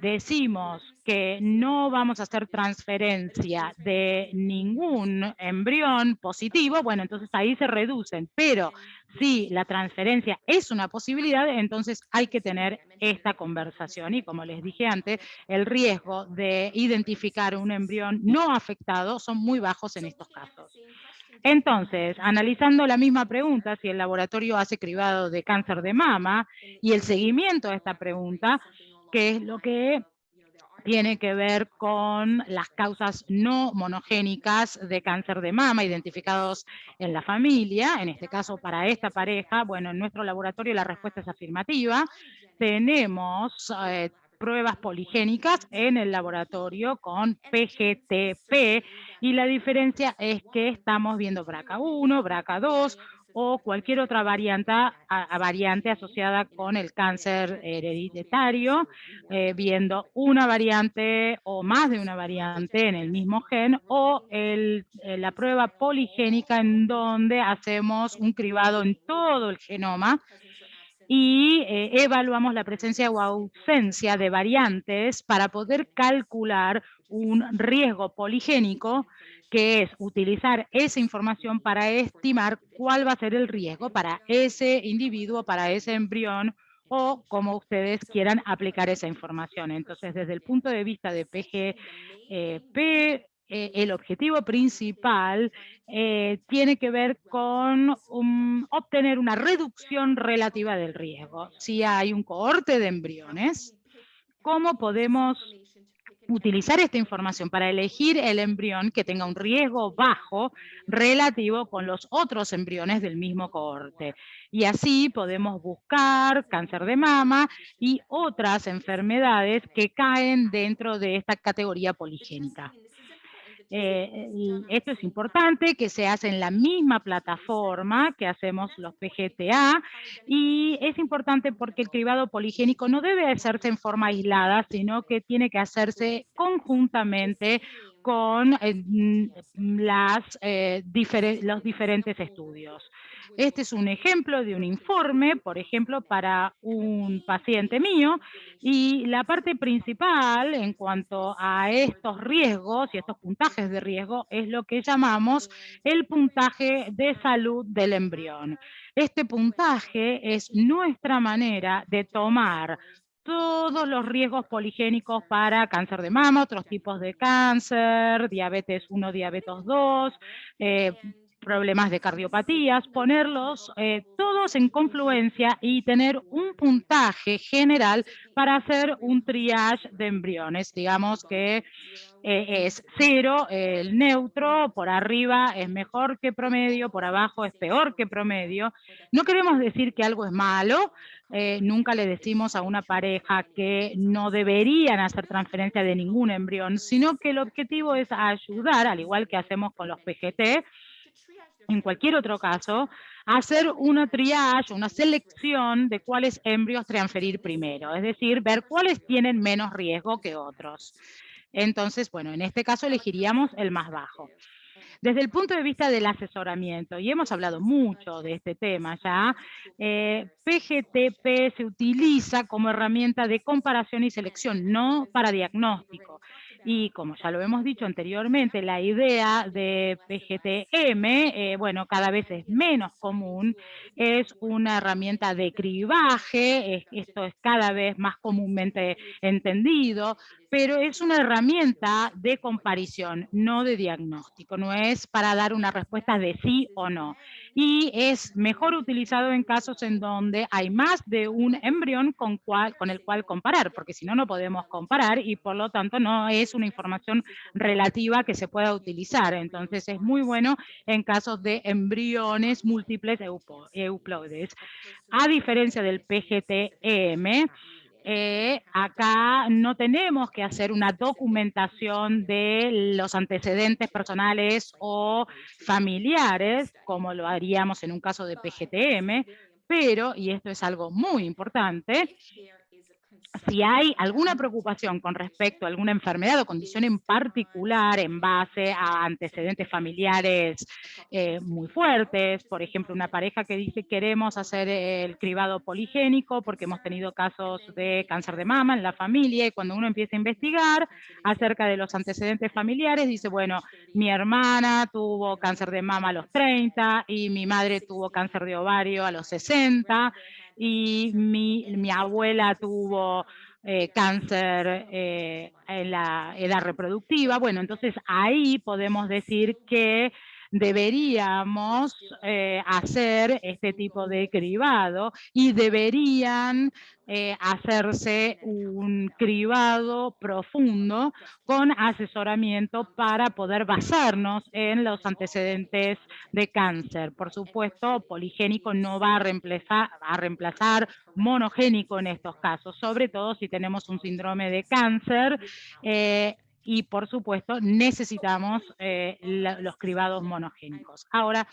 decimos que no vamos a hacer transferencia de ningún embrión positivo, bueno, entonces ahí se reducen, pero si la transferencia es una posibilidad, entonces hay que tener esta conversación y como les dije antes, el riesgo de identificar un embrión no afectado son muy bajos en estos casos. Entonces, analizando la misma pregunta, si el laboratorio hace cribado de cáncer de mama y el seguimiento a esta pregunta, que es lo que tiene que ver con las causas no monogénicas de cáncer de mama identificados en la familia, en este caso para esta pareja, bueno, en nuestro laboratorio la respuesta es afirmativa. Tenemos pruebas poligénicas en el laboratorio con PGTP y la diferencia es que estamos viendo BRCA1, BRCA2 o cualquier otra variante asociada con el cáncer hereditario, viendo una variante o más de una variante en el mismo gen o la prueba poligénica en donde hacemos un cribado en todo el genoma y evaluamos la presencia o ausencia de variantes para poder calcular un riesgo poligénico, que es utilizar esa información para estimar cuál va a ser el riesgo para ese individuo, para ese embrión, o como ustedes quieran aplicar esa información. Entonces, desde el punto de vista de PGP, el objetivo principal tiene que ver con obtener una reducción relativa del riesgo. Si hay un cohorte de embriones, ¿cómo podemos utilizar esta información para elegir el embrión que tenga un riesgo bajo relativo con los otros embriones del mismo cohorte? Y así podemos buscar cáncer de mama y otras enfermedades que caen dentro de esta categoría poligénica. Esto es importante, que se hace en la misma plataforma que hacemos los PGTA y es importante porque el cribado poligénico no debe hacerse en forma aislada, sino que tiene que hacerse conjuntamente con los diferentes estudios. Este es un ejemplo de un informe, por ejemplo, para un paciente mío, y la parte principal en cuanto a estos riesgos y estos puntajes de riesgo es lo que llamamos el puntaje de salud del embrión. Este puntaje es nuestra manera de tomar todos los riesgos poligénicos para cáncer de mama, otros tipos de cáncer, diabetes 1, diabetes 2, problemas de cardiopatías, ponerlos todos en confluencia y tener un puntaje general para hacer un triage de embriones. Digamos que es 0 el neutro, por arriba es mejor que promedio, por abajo es peor que promedio. No queremos decir que algo es malo, nunca le decimos a una pareja que no deberían hacer transferencia de ningún embrión, sino que el objetivo es ayudar, al igual que hacemos con los PGT, en cualquier otro caso, hacer una triage, una selección de cuáles embrios transferir primero, es decir, ver cuáles tienen menos riesgo que otros. Entonces, bueno, en este caso elegiríamos el más bajo. Desde el punto de vista del asesoramiento, y hemos hablado mucho de este tema ya, PGTP se utiliza como herramienta de comparación y selección, no para diagnóstico. Y como ya lo hemos dicho anteriormente, la idea de PGT-M, bueno, cada vez es menos común, es una herramienta de cribaje, esto es cada vez más comúnmente entendido, pero es una herramienta de comparación, no de diagnóstico, no es para dar una respuesta de sí o no. Y es mejor utilizado en casos en donde hay más de un embrión con el cual comparar, porque si no, no podemos comparar y por lo tanto no es una información relativa que se pueda utilizar. Entonces es muy bueno en casos de embriones múltiples euploides. A diferencia del PGT-EM, acá no tenemos que hacer una documentación de los antecedentes personales o familiares, como lo haríamos en un caso de PGT-M, pero, y esto es algo muy importante, si hay alguna preocupación con respecto a alguna enfermedad o condición en particular en base a antecedentes familiares muy fuertes, por ejemplo, una pareja que dice queremos hacer el cribado poligénico porque hemos tenido casos de cáncer de mama en la familia, y cuando uno empieza a investigar acerca de los antecedentes familiares, dice, bueno, mi hermana tuvo cáncer de mama a los 30 y mi madre tuvo cáncer de ovario a los 60, y mi abuela tuvo cáncer en la edad reproductiva. Bueno, entonces ahí podemos decir que deberíamos hacer este tipo de cribado y deberían hacerse un cribado profundo con asesoramiento para poder basarnos en los antecedentes de cáncer. Por supuesto, poligénico no va a reemplazar monogénico en estos casos, sobre todo si tenemos un síndrome de cáncer y por supuesto necesitamos los cribados monogénicos. Ahora,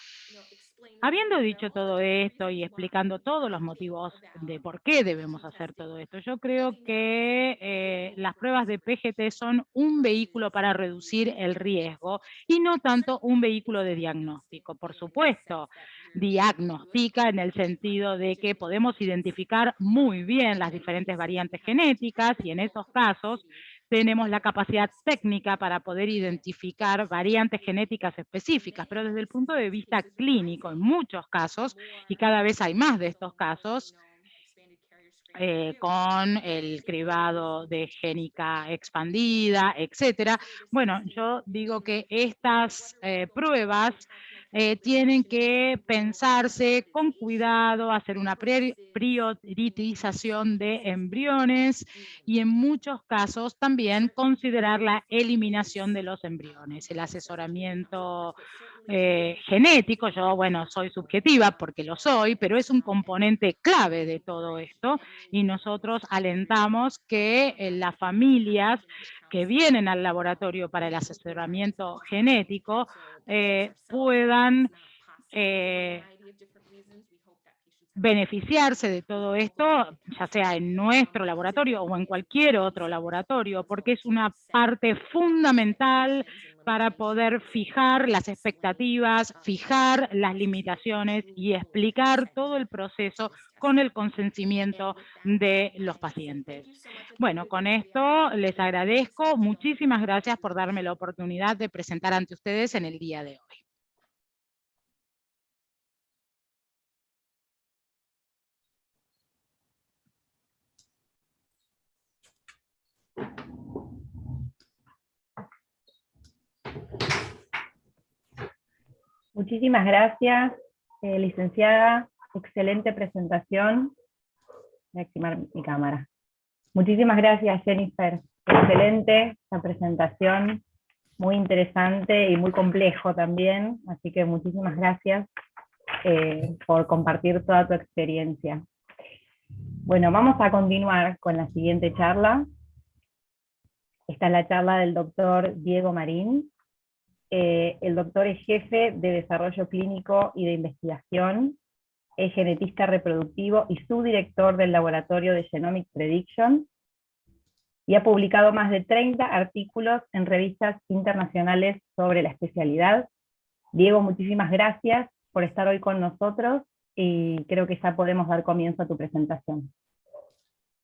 habiendo dicho todo esto y explicando todos los motivos de por qué debemos hacer todo esto, yo creo que las pruebas de PGT son un vehículo para reducir el riesgo y no tanto un vehículo de diagnóstico. Por supuesto, diagnostica en el sentido de que podemos identificar muy bien las diferentes variantes genéticas y en esos casos tenemos la capacidad técnica para poder identificar variantes genéticas específicas, pero desde el punto de vista clínico, en muchos casos, y cada vez hay más de estos casos, con el cribado de génica expandida, etcétera. Bueno, yo digo que estas pruebas tienen que pensarse con cuidado, hacer una priorización de embriones y en muchos casos también considerar la eliminación de los embriones, el asesoramiento genético. Yo, bueno, soy subjetiva porque lo soy, pero es un componente clave de todo esto y nosotros alentamos que las familias que vienen al laboratorio para el asesoramiento genético puedan beneficiarse de todo esto, ya sea en nuestro laboratorio o en cualquier otro laboratorio, porque es una parte fundamental para poder fijar las expectativas, fijar las limitaciones y explicar todo el proceso con el consentimiento de los pacientes. Bueno, con esto les agradezco. Muchísimas gracias por darme la oportunidad de presentar ante ustedes en el día de hoy. Muchísimas gracias, licenciada. Excelente presentación. Voy a activar mi cámara. Muchísimas gracias, Jennifer. Excelente la presentación, muy interesante y muy complejo también. Así que muchísimas gracias por compartir toda tu experiencia. Bueno, vamos a continuar con la siguiente charla. Esta es la charla del doctor Diego Marín. El doctor es jefe de desarrollo clínico y de investigación, es genetista reproductivo y subdirector del laboratorio de Genomic Prediction, y ha publicado más de 30 artículos en revistas internacionales sobre la especialidad. Diego, muchísimas gracias por estar hoy con nosotros, y creo que ya podemos dar comienzo a tu presentación.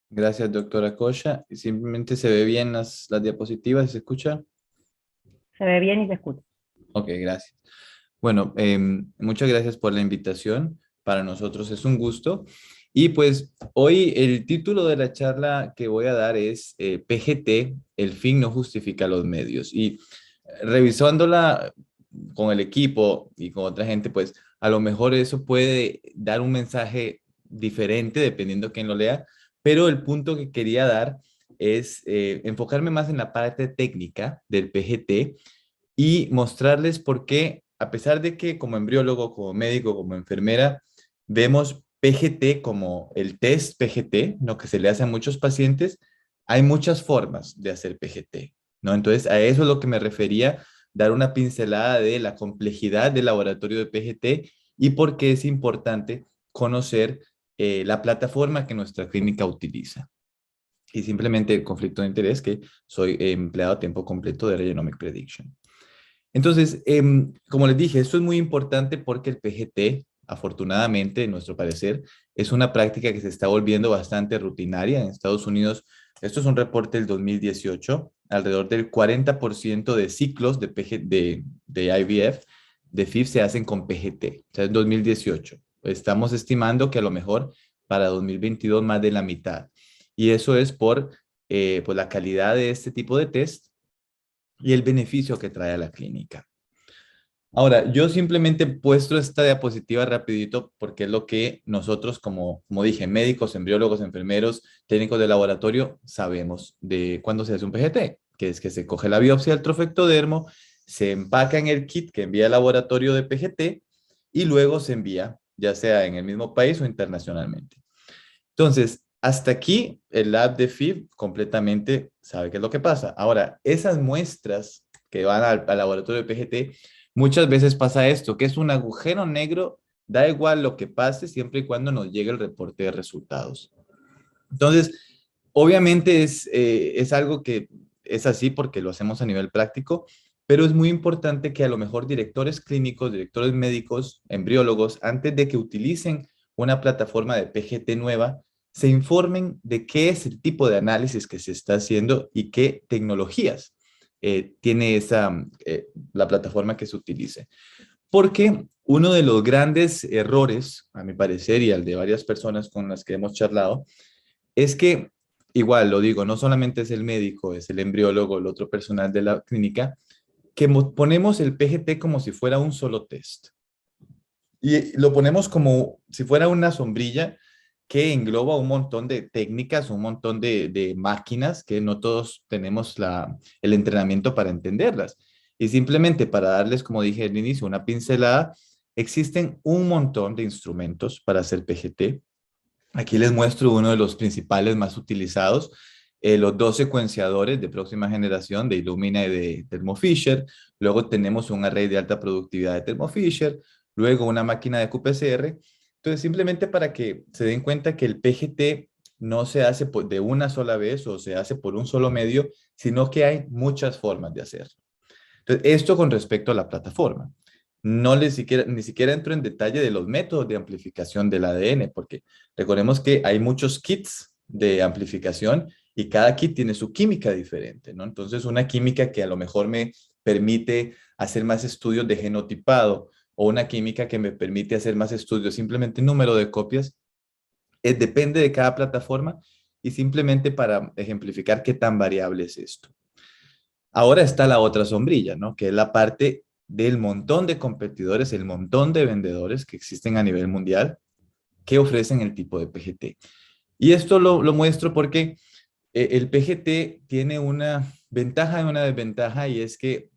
Gracias, doctora Coya. Simplemente se ve bien las diapositivas, ¿se escucha? Se ve bien y se escucha. Ok, gracias. Bueno, muchas gracias por la invitación. Para nosotros es un gusto. Y pues hoy el título de la charla que voy a dar es PGT, el fin no justifica los medios. Y revisándola con el equipo y con otra gente, pues a lo mejor eso puede dar un mensaje diferente dependiendo de quién lo lea, pero el punto que quería dar es enfocarme más en la parte técnica del PGT y mostrarles por qué, a pesar de que como embriólogo, como médico, como enfermera, vemos PGT como el test PGT, lo que se le hace a muchos pacientes, hay muchas formas de hacer PGT, ¿no? Entonces, a eso es lo que me refería, dar una pincelada de la complejidad del laboratorio de PGT y por qué es importante conocer la plataforma que nuestra clínica utiliza. Y simplemente el conflicto de interés, que soy empleado a tiempo completo de Genomic Prediction. Entonces, como les dije, esto es muy importante porque el PGT, afortunadamente, en nuestro parecer, es una práctica que se está volviendo bastante rutinaria. En Estados Unidos, esto es un reporte del 2018, alrededor del 40% de ciclos de IVF, de FIV, se hacen con PGT. O sea, en 2018. Estamos estimando que a lo mejor para 2022 más de la mitad. Y eso es por la calidad de este tipo de test y el beneficio que trae a la clínica. Ahora, yo simplemente he puesto esta diapositiva rapidito porque es lo que nosotros, como dije, médicos, embriólogos, enfermeros, técnicos de laboratorio, sabemos de cuándo se hace un PGT, que es que se coge la biopsia del trofectodermo, se empaca en el kit que envía el laboratorio de PGT y luego se envía, ya sea en el mismo país o internacionalmente. Entonces, hasta aquí el lab de FIV completamente sabe qué es lo que pasa. Ahora, esas muestras que van al laboratorio de PGT, muchas veces pasa esto, que es un agujero negro, da igual lo que pase siempre y cuando nos llegue el reporte de resultados. Entonces, obviamente es algo que es así porque lo hacemos a nivel práctico, pero es muy importante que a lo mejor directores clínicos, directores médicos, embriólogos, antes de que utilicen una plataforma de PGT nueva, se informen de qué es el tipo de análisis que se está haciendo y qué tecnologías tiene la plataforma que se utilice. Porque uno de los grandes errores, a mi parecer, y al de varias personas con las que hemos charlado, es que, igual lo digo, no solamente es el médico, es el embriólogo, el otro personal de la clínica, que ponemos el PGT como si fuera un solo test. Y lo ponemos como si fuera una sombrilla que engloba un montón de técnicas, un montón de máquinas que no todos tenemos el entrenamiento para entenderlas. Y simplemente para darles, como dije al inicio, una pincelada, existen un montón de instrumentos para hacer PGT. Aquí les muestro uno de los principales más utilizados, los dos secuenciadores de próxima generación de Illumina y de Thermo Fisher. Luego tenemos un array de alta productividad de Thermo Fisher. Luego una máquina de qPCR. Entonces, simplemente para que se den cuenta que el PGT no se hace de una sola vez o se hace por un solo medio, sino que hay muchas formas de hacerlo. Entonces, esto con respecto a la plataforma. No ni siquiera entro en detalle de los métodos de amplificación del ADN, porque recordemos que hay muchos kits de amplificación y cada kit tiene su química diferente, ¿no? Entonces, una química que a lo mejor me permite hacer más estudios de genotipado o una química que me permite hacer más estudios, simplemente número de copias, depende de cada plataforma y simplemente para ejemplificar qué tan variable es esto. Ahora está la otra sombrilla, ¿no? Que es la parte del montón de competidores, el montón de vendedores que existen a nivel mundial que ofrecen el tipo de PGT. Y esto lo muestro porque el PGT tiene una ventaja y una desventaja, y es que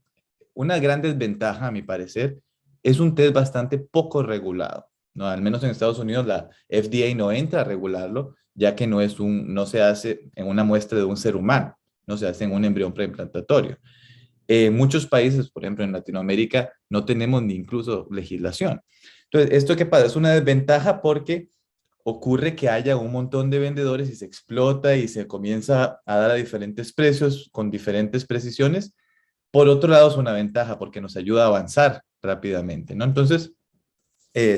una gran desventaja, a mi parecer, es un test bastante poco regulado, ¿no? Al menos en Estados Unidos la FDA no entra a regularlo, ya que no se hace en una muestra de un ser humano, no se hace en un embrión preimplantatorio. En muchos países, por ejemplo en Latinoamérica, no tenemos ni incluso legislación. Entonces, ¿esto qué pasa? Es una desventaja porque ocurre que haya un montón de vendedores y se explota y se comienza a dar a diferentes precios con diferentes precisiones. Por otro lado, es una ventaja porque nos ayuda a avanzar rápidamente, ¿no? Entonces,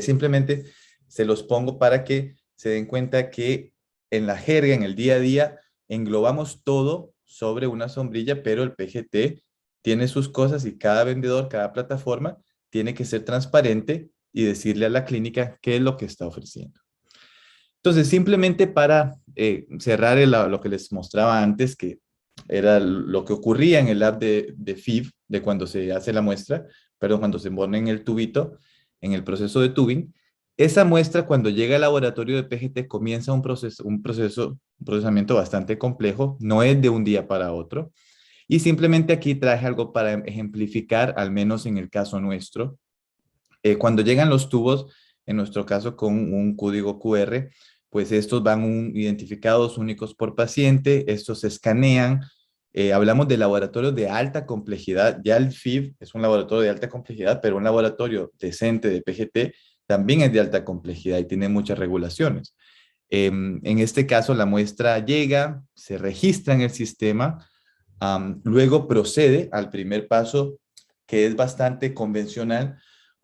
simplemente se los pongo para que se den cuenta que en la jerga, en el día a día, englobamos todo sobre una sombrilla, pero el PGT tiene sus cosas y cada vendedor, cada plataforma tiene que ser transparente y decirle a la clínica qué es lo que está ofreciendo. Entonces, simplemente para cerrar lo que les mostraba antes, que era lo que ocurría en el lab de FIV, de cuando se hace la muestra, perdón, cuando se pone en el tubito, en el proceso de tubing, esa muestra cuando llega al laboratorio de PGT comienza un procesamiento bastante complejo, no es de un día para otro, y simplemente aquí traje algo para ejemplificar, al menos en el caso nuestro, cuando llegan los tubos, en nuestro caso con un código QR, pues estos van identificados únicos por paciente, estos se escanean. Hablamos de laboratorios de alta complejidad. Ya el FIV es un laboratorio de alta complejidad, pero un laboratorio decente de PGT también es de alta complejidad y tiene muchas regulaciones. En este caso, la muestra llega, se registra en el sistema, luego procede al primer paso, que es bastante convencional,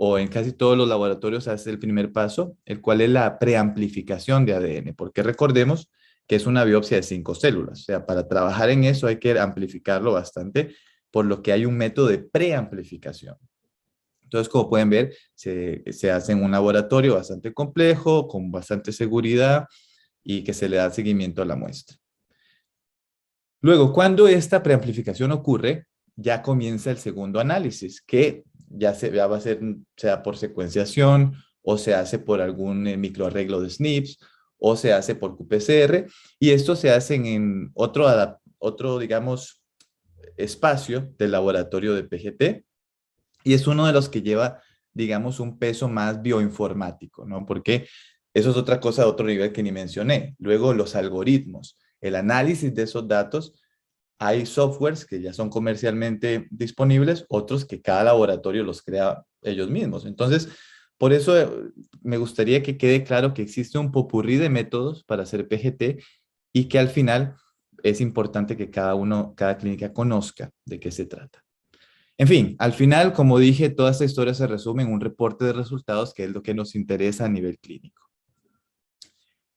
o en casi todos los laboratorios hace el primer paso, el cual es la preamplificación de ADN, porque recordemos que es una biopsia de 5 células. O sea, para trabajar en eso hay que amplificarlo bastante, por lo que hay un método de preamplificación. Entonces, como pueden ver, se hace en un laboratorio bastante complejo, con bastante seguridad y que se le da seguimiento a la muestra. Luego, cuando esta preamplificación ocurre, ya comienza el segundo análisis, que ya va a ser, sea por secuenciación, o se hace por algún microarreglo de SNPs, o se hace por qPCR, y esto se hace en otro, digamos, espacio del laboratorio de PGT, y es uno de los que lleva, digamos, un peso más bioinformático, ¿no? Porque eso es otra cosa de otro nivel que ni mencioné. Luego, los algoritmos, el análisis de esos datos. Hay softwares que ya son comercialmente disponibles, otros que cada laboratorio los crea ellos mismos. Entonces, por eso me gustaría que quede claro que existe un popurrí de métodos para hacer PGT y que al final es importante que cada clínica conozca de qué se trata. En fin, al final, como dije, toda esta historia se resume en un reporte de resultados, que es lo que nos interesa a nivel clínico.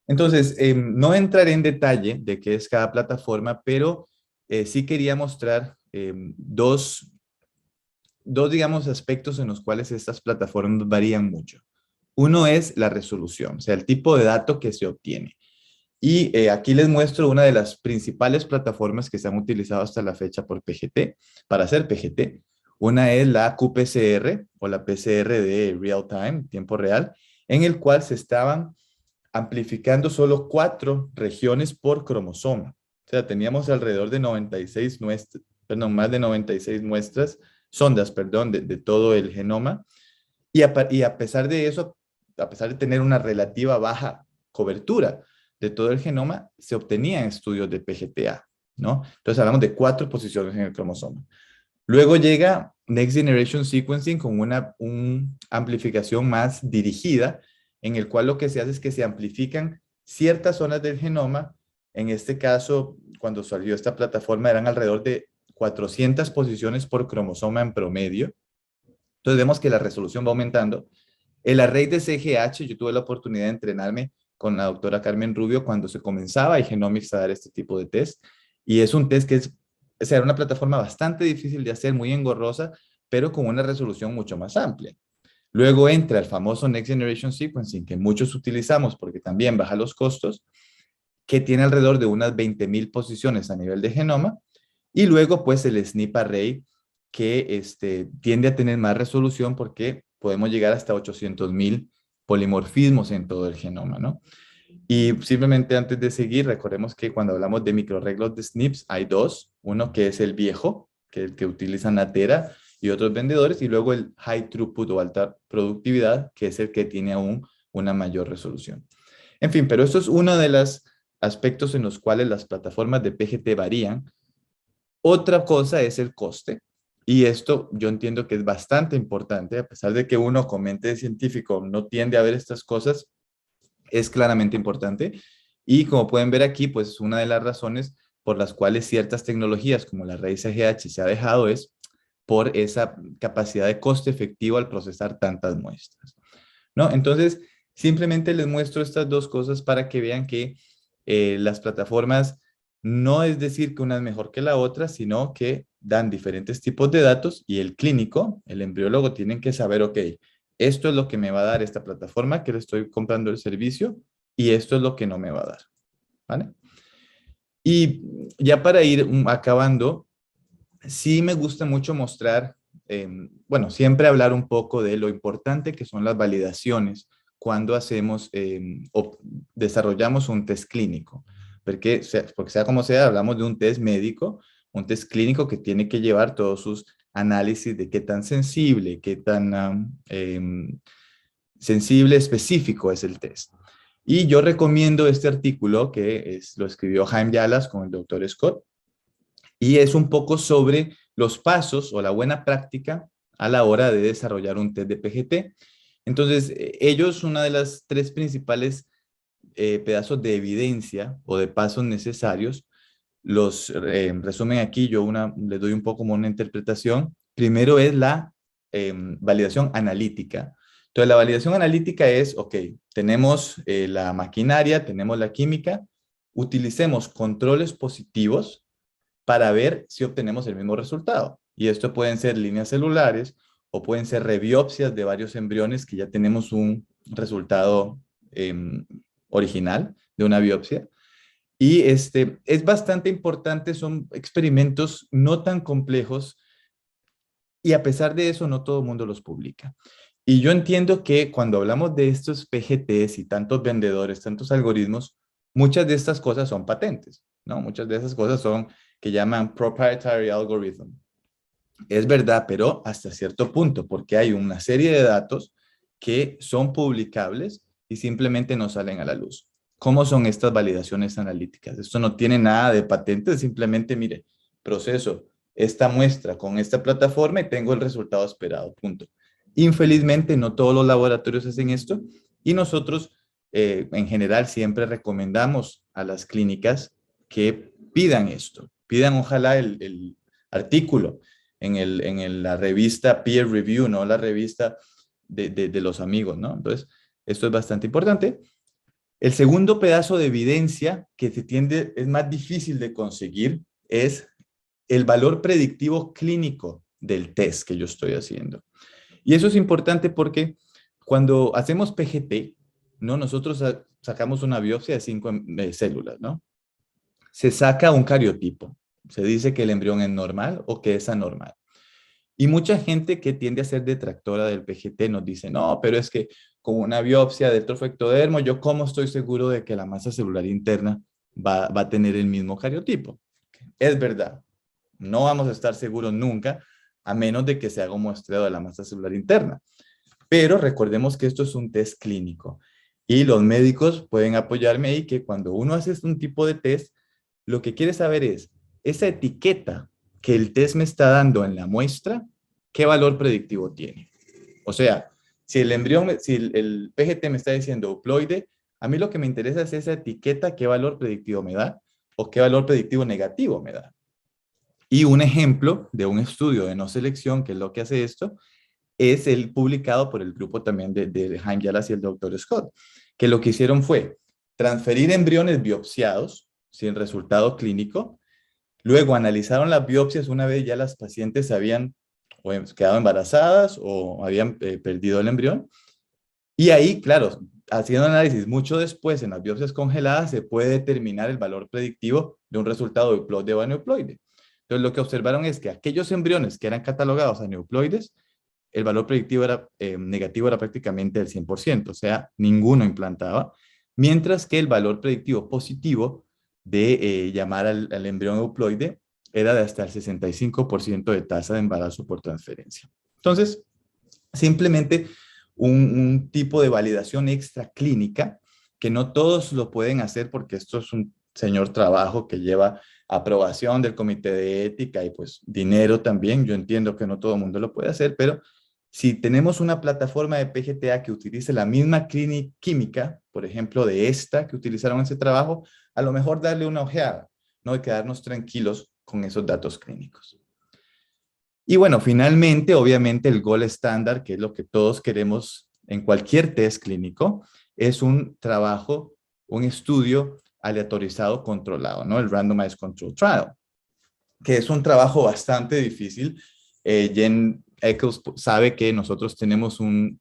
Entonces, no entraré en detalle de qué es cada plataforma, pero sí quería mostrar dos, digamos, aspectos en los cuales estas plataformas varían mucho. Uno es la resolución, o sea, el tipo de dato que se obtiene. Y aquí les muestro una de las principales plataformas que se han utilizado hasta la fecha por PGT, para hacer PGT. Una es la qPCR o la PCR de real time, tiempo real, en el cual se estaban amplificando solo 4 regiones por cromosoma. O sea, teníamos alrededor de 96 muestras, perdón, más de 96 muestras, sondas, perdón, de todo el genoma. Y a pesar de eso, a pesar de tener una relativa baja cobertura de todo el genoma, se obtenían estudios de PGTA, ¿no? Entonces hablamos de 4 posiciones en el cromosoma. Luego llega Next Generation Sequencing con una amplificación más dirigida, en el cual lo que se hace es que se amplifican ciertas zonas del genoma. En este caso, cuando salió esta plataforma, eran alrededor de 400 posiciones por cromosoma en promedio. Entonces vemos que la resolución va aumentando. El array de CGH, yo tuve la oportunidad de entrenarme con la doctora Carmen Rubio cuando se comenzaba iGenomics a dar este tipo de test. Y es un test que era una plataforma bastante difícil de hacer, muy engorrosa, pero con una resolución mucho más amplia. Luego entra el famoso Next Generation Sequencing, que muchos utilizamos porque también baja los costos, que tiene alrededor de unas 20,000 posiciones a nivel de genoma. Y luego, pues, el SNP Array, que tiende a tener más resolución porque podemos llegar hasta 800,000 polimorfismos en todo el genoma, ¿no? Y simplemente antes de seguir, recordemos que cuando hablamos de microarreglos de SNPs, hay dos. Uno que es el viejo, que es el que utiliza Natera y otros vendedores, y luego el high throughput o alta productividad, que es el que tiene aún una mayor resolución. En fin, pero esto es uno de los aspectos en los cuales las plataformas de PGT varían. Otra cosa es el coste. Y esto yo entiendo que es bastante importante, a pesar de que uno como mente científico no tiende a ver estas cosas, es claramente importante. Y como pueden ver aquí, pues una de las razones por las cuales ciertas tecnologías como la raíz CGH se ha dejado es por esa capacidad de coste efectivo al procesar tantas muestras, ¿no? Entonces, simplemente les muestro estas dos cosas para que vean que las plataformas no es decir que una es mejor que la otra, sino que dan diferentes tipos de datos y el clínico, el embriólogo, tienen que saber, ok, esto es lo que me va a dar esta plataforma que le estoy comprando el servicio y esto es lo que no me va a dar, ¿vale? Y ya para ir acabando, sí me gusta mucho mostrar, bueno, siempre hablar un poco de lo importante que son las validaciones cuando hacemos o desarrollamos un test clínico. Porque sea como sea, hablamos de un test médico, un test clínico que tiene que llevar todos sus análisis de qué tan sensible, qué tan sensible, específico es el test. Y yo recomiendo este artículo que lo escribió Jaime Yalas con el doctor Scott, y es un poco sobre los pasos o la buena práctica a la hora de desarrollar un test de PGT. Entonces, ellos, una de las tres principales pedazos de evidencia o de pasos necesarios, los resumen aquí, yo les doy un poco como una interpretación. Primero es la validación analítica. Entonces, la validación analítica es, ok, tenemos la maquinaria, tenemos la química, utilicemos controles positivos para ver si obtenemos el mismo resultado. Y esto pueden ser líneas celulares o pueden ser rebiopsias de varios embriones que ya tenemos un resultado original de una biopsia. Y es bastante importante, son experimentos no tan complejos y a pesar de eso no todo el mundo los publica. Y yo entiendo que cuando hablamos de estos PGTs y tantos vendedores, tantos algoritmos, muchas de estas cosas son patentes, ¿no? Muchas de esas cosas son que llaman proprietary algorithm. Es verdad, pero hasta cierto punto, porque hay una serie de datos que son publicables y simplemente no salen a la luz. ¿Cómo son estas validaciones analíticas? Esto no tiene nada de patente, simplemente, mire, proceso esta muestra con esta plataforma y tengo el resultado esperado, punto. Infelizmente, no todos los laboratorios hacen esto y nosotros, en general, siempre recomendamos a las clínicas que pidan esto. Pidan, ojalá, el artículo en la revista peer review, no la revista de los amigos, ¿no? Entonces, esto es bastante importante. El segundo pedazo de evidencia que es más difícil de conseguir es el valor predictivo clínico del test que yo estoy haciendo. Y eso es importante porque cuando hacemos PGT, ¿no? Nosotros sacamos una biopsia de 5 células, ¿no? Se saca un cariotipo. Se dice que el embrión es normal o que es anormal. Y mucha gente que tiende a ser detractora del PGT nos dice, no, pero es que con una biopsia del trofectodermo, ¿yo cómo estoy seguro de que la masa celular interna va a tener el mismo cariotipo? Es verdad, no vamos a estar seguros nunca, a menos de que se haga un muestreo de la masa celular interna. Pero recordemos que esto es un test clínico y los médicos pueden apoyarme ahí que cuando uno hace un tipo de test, lo que quiere saber es esa etiqueta que el test me está dando en la muestra, ¿qué valor predictivo tiene? O sea, Si el embrión, si el PGT me está diciendo euploide, a mí lo que me interesa es esa etiqueta, qué valor predictivo me da o qué valor predictivo negativo me da. Y un ejemplo de un estudio de no selección, que es lo que hace esto, es el publicado por el grupo también de Jaime Yalas y el doctor Scott, que lo que hicieron fue transferir embriones biopsiados sin resultado clínico, luego analizaron las biopsias una vez ya las pacientes habían o quedado embarazadas o habían perdido el embrión, y ahí, claro, haciendo análisis mucho después en las biopsias congeladas se puede determinar el valor predictivo de un resultado euploide o aneuploide. Entonces lo que observaron es que aquellos embriones que eran catalogados aneuploides, el valor predictivo era negativo, era prácticamente del 100%, o sea, ninguno implantaba, mientras que el valor predictivo positivo de llamar al embrión euploide era de hasta el 65% de tasa de embarazo por transferencia. Entonces, simplemente un tipo de validación extra clínica que no todos lo pueden hacer porque esto es un señor trabajo que lleva aprobación del comité de ética y pues dinero también. Yo entiendo que no todo el mundo lo puede hacer, pero si tenemos una plataforma de PGTA que utilice la misma química, por ejemplo, de esta que utilizaron en ese trabajo, a lo mejor darle una ojeada, no de quedarnos tranquilos con esos datos clínicos. Y bueno, finalmente, obviamente, el gold estándar, que es lo que todos queremos en cualquier test clínico, es un trabajo, un estudio aleatorizado controlado, ¿no? El Randomized Control Trial, que es un trabajo bastante difícil. Jen Eccles sabe que nosotros tenemos un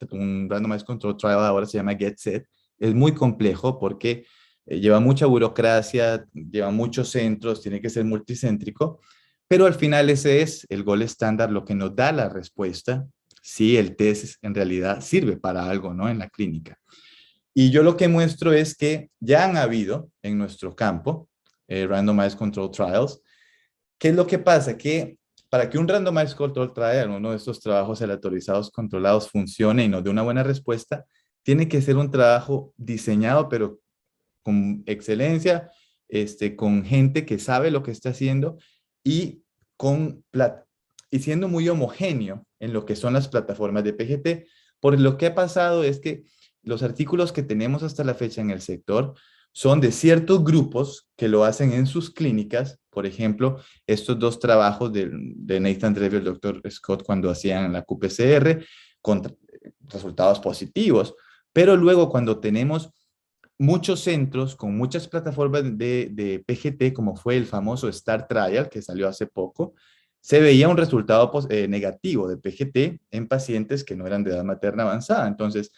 Randomized Control Trial, ahora se llama GetSet. Es muy complejo porque lleva mucha burocracia, lleva muchos centros, tiene que ser multicéntrico, pero al final ese es el gold estándar, lo que nos da la respuesta si el test en realidad sirve para algo, ¿no? En la clínica. Y yo lo que muestro es que ya han habido en nuestro campo Randomized Control Trials. ¿Qué es lo que pasa? Que para que un Randomized Control Trial, uno de estos trabajos aleatorizados controlados, funcione y nos dé una buena respuesta, tiene que ser un trabajo diseñado, pero con excelencia, con gente que sabe lo que está haciendo y, y siendo muy homogéneo en lo que son las plataformas de PGT. Por lo que ha pasado es que los artículos que tenemos hasta la fecha en el sector son de ciertos grupos que lo hacen en sus clínicas. Por ejemplo, estos dos trabajos de Nathan Drew y el Dr. Scott cuando hacían la qPCR con resultados positivos. Pero luego cuando tenemos muchos centros con muchas plataformas de PGT, como fue el famoso STAR Trial que salió hace poco, se veía un resultado negativo de PGT en pacientes que no eran de edad materna avanzada. Entonces,